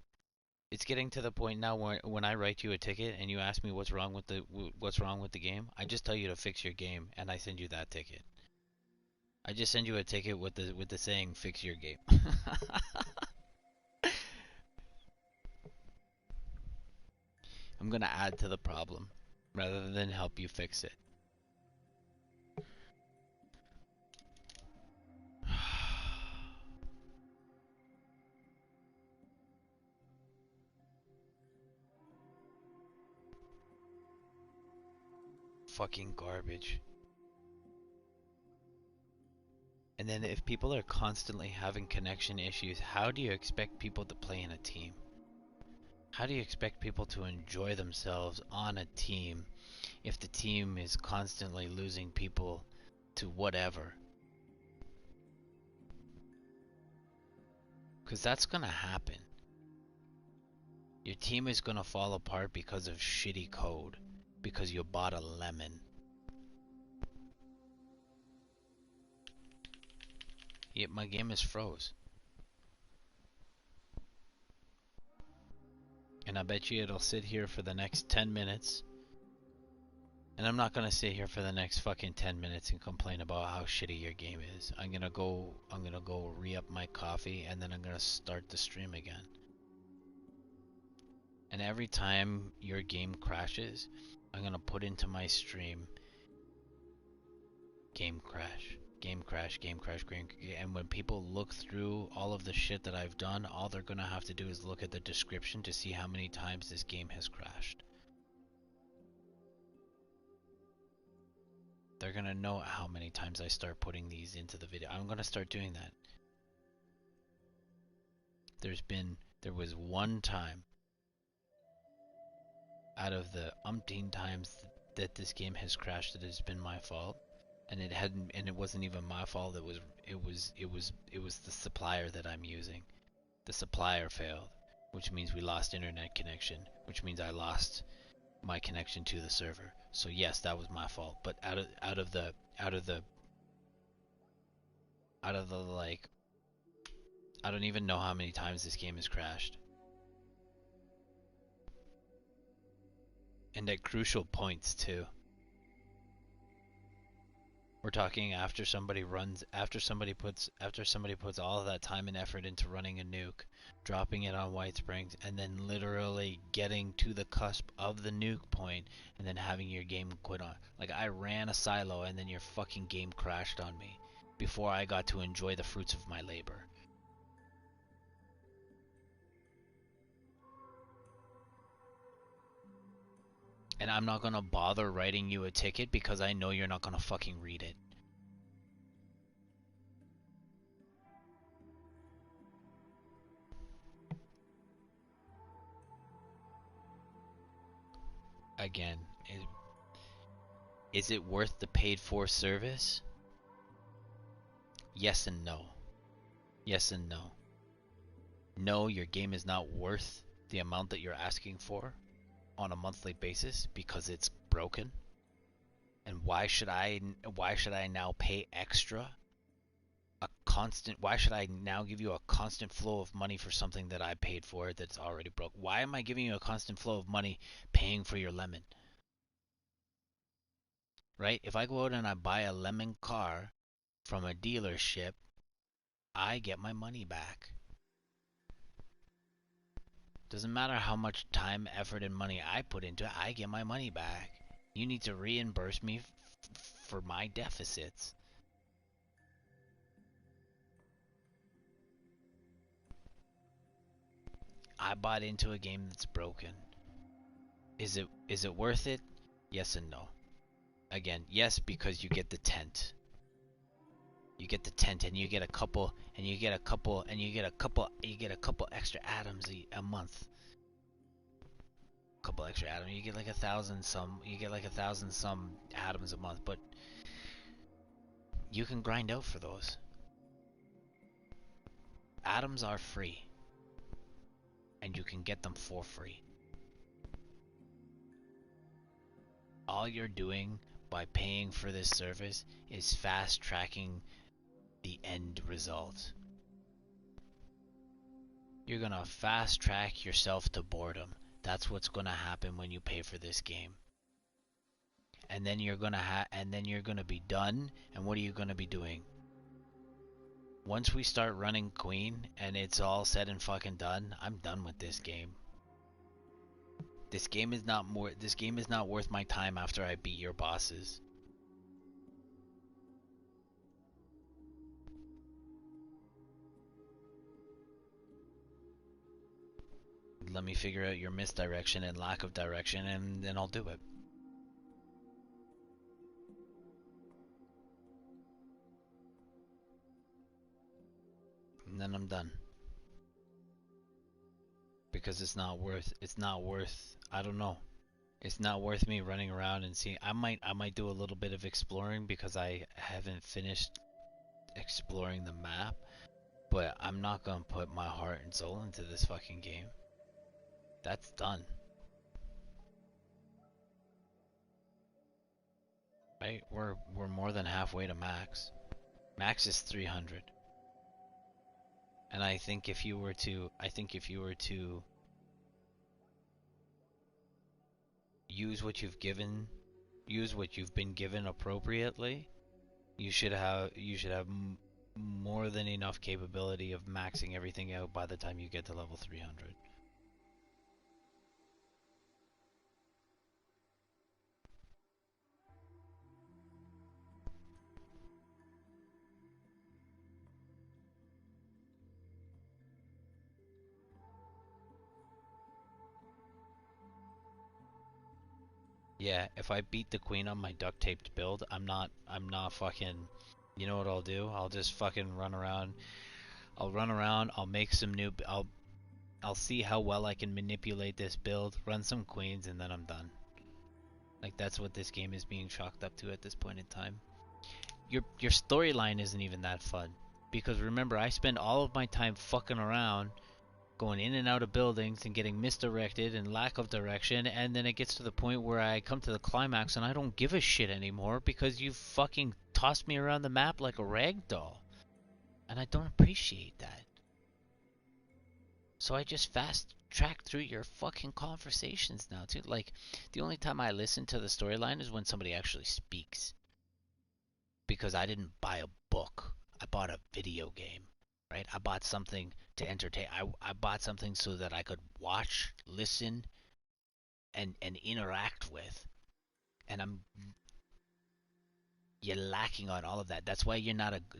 It's getting to the point now where when I write you a ticket and you ask me what's wrong with the game, I just tell you to fix your game and I send you that ticket. I just send you a ticket with the saying fix your game. I'm gonna add to the problem rather than help you fix it. Fucking garbage. And then if people are constantly having connection issues, how do you expect people to play in a team? How do you expect people to enjoy themselves on a team if the team is constantly losing people to whatever? Because that's gonna happen. Your team is gonna fall apart because of shitty code. Because you bought a lemon. Yet my game is froze. And I bet you it'll sit here for the next 10 minutes. And I'm not gonna sit here for the next fucking 10 minutes and complain about how shitty your game is. I'm gonna go re-up my coffee and then I'm gonna start the stream again. And every time your game crashes, I'm gonna put into my stream game crash. Game crash, game crash, game crash. And when people look through all of the shit that I've done, all they're gonna have to do is look at the description to see how many times this game has crashed. They're gonna know how many times I start putting these into the video. I'm gonna start doing that. There was one time out of the umpteen times that this game has crashed that has been my fault. And it wasn't even my fault. It was the supplier that I'm using. The supplier failed, which means we lost internet connection, which means I lost my connection to the server. So yes, that was my fault. But out of the like, I don't even know how many times this game has crashed. And at crucial points too. We're talking after somebody puts all of that time and effort into running a nuke, dropping it on White Springs, and then literally getting to the cusp of the nuke point, and then having your game quit on. Like, I ran a silo, and then your fucking game crashed on me before I got to enjoy the fruits of my labor. And I'm not gonna bother writing you a ticket because I know you're not gonna fucking read it. Again, is it worth the paid for service? Yes and no. Yes and no. No, your game is not worth the amount that you're asking for on a monthly basis because it's broken. And why should I now pay extra? Why should I now give you a constant flow of money for something that I paid for that's already broke? Why am I giving you a constant flow of money paying for your lemon? right? If I go out and I buy a lemon car from a dealership, I get my money back. Doesn't matter how much time, effort, and money I put into it, I get my money back. You need to reimburse me for my deficits. I bought into a game that's broken. Is it worth it? Yes and no. Again, yes, because you get the tent. You get the tent and you get a couple and you get a couple and you get a couple extra atoms a month. Couple extra atoms. You get like 1,000 some. You get like 1,000 some atoms a month, but you can grind out for those. Atoms are free, and you can get them for free. All you're doing by paying for this service is fast tracking the end result. You're gonna fast track yourself to boredom. That's what's gonna happen when you pay for this game. And then you're gonna be done. And what are you gonna be doing? Once we start running Queen and it's all said and fucking done, I'm done with this game. This game is not worth my time after I beat your bosses. Let me figure out your misdirection and lack of direction, and then I'll do it. And then I'm done. Because it's not worth, I don't know. It's not worth me running around and seeing. I might do a little bit of exploring because I haven't finished exploring the map, but I'm not gonna put my heart and soul into this fucking game. That's done. Right? We're more than halfway to max. Max is 300. And I think if you were to use what you've been given appropriately, you should have more than enough capability of maxing everything out by the time you get to level 300. Yeah, if I beat the queen on my duct taped build, I'm not fucking, you know what I'll do? I'll just fucking run around. I'll make some new I'll see how well I can manipulate this build, run some queens, and then I'm done. Like, that's what this game is being chalked up to at this point in time. Your storyline isn't even that fun. Because remember, I spend all of my time fucking around, going in and out of buildings and getting misdirected and lack of direction, and then it gets to the point where I come to the climax and I don't give a shit anymore because you fucking tossed me around the map like a rag doll. And I don't appreciate that. So I just fast track through your fucking conversations now, too. Like, the only time I listen to the storyline is when somebody actually speaks. Because I didn't buy a book. I bought a video game, right? I bought something to entertain. I bought something so that I could watch, listen, and interact with. And you're lacking on all of that. That's why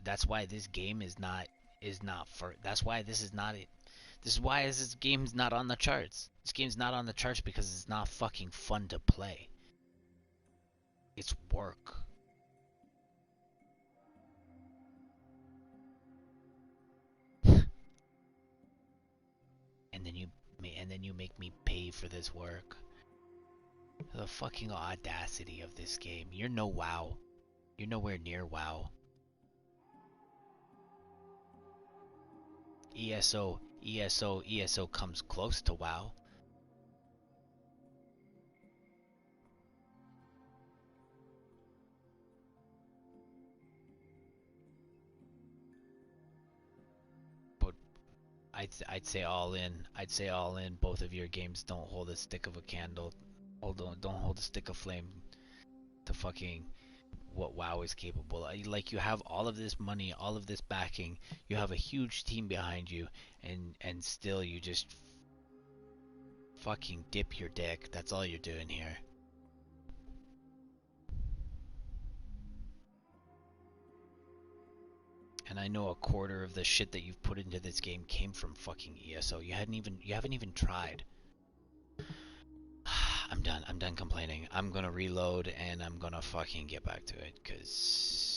that's why this game is not for, that's why this is not it. This is why this game's not on the charts. This game's not on the charts because it's not fucking fun to play. It's work. And then you make me pay for this work. The fucking audacity of this game. You're no WoW. You're nowhere near WoW. ESO comes close to WoW. But I'd say all in. I'd say all in. Both of your games don't hold a stick of a candle. Don't hold a stick of flame to fucking what WoW is capable. Like, you have all of this money, all of this backing, you have a huge team behind you, and still you just fucking dip your dick. That's all you're doing here. And I know a quarter of the shit that you've put into this game came from fucking ESO. You haven't even tried. I'm done complaining. I'm gonna reload and I'm gonna fucking get back to it, cause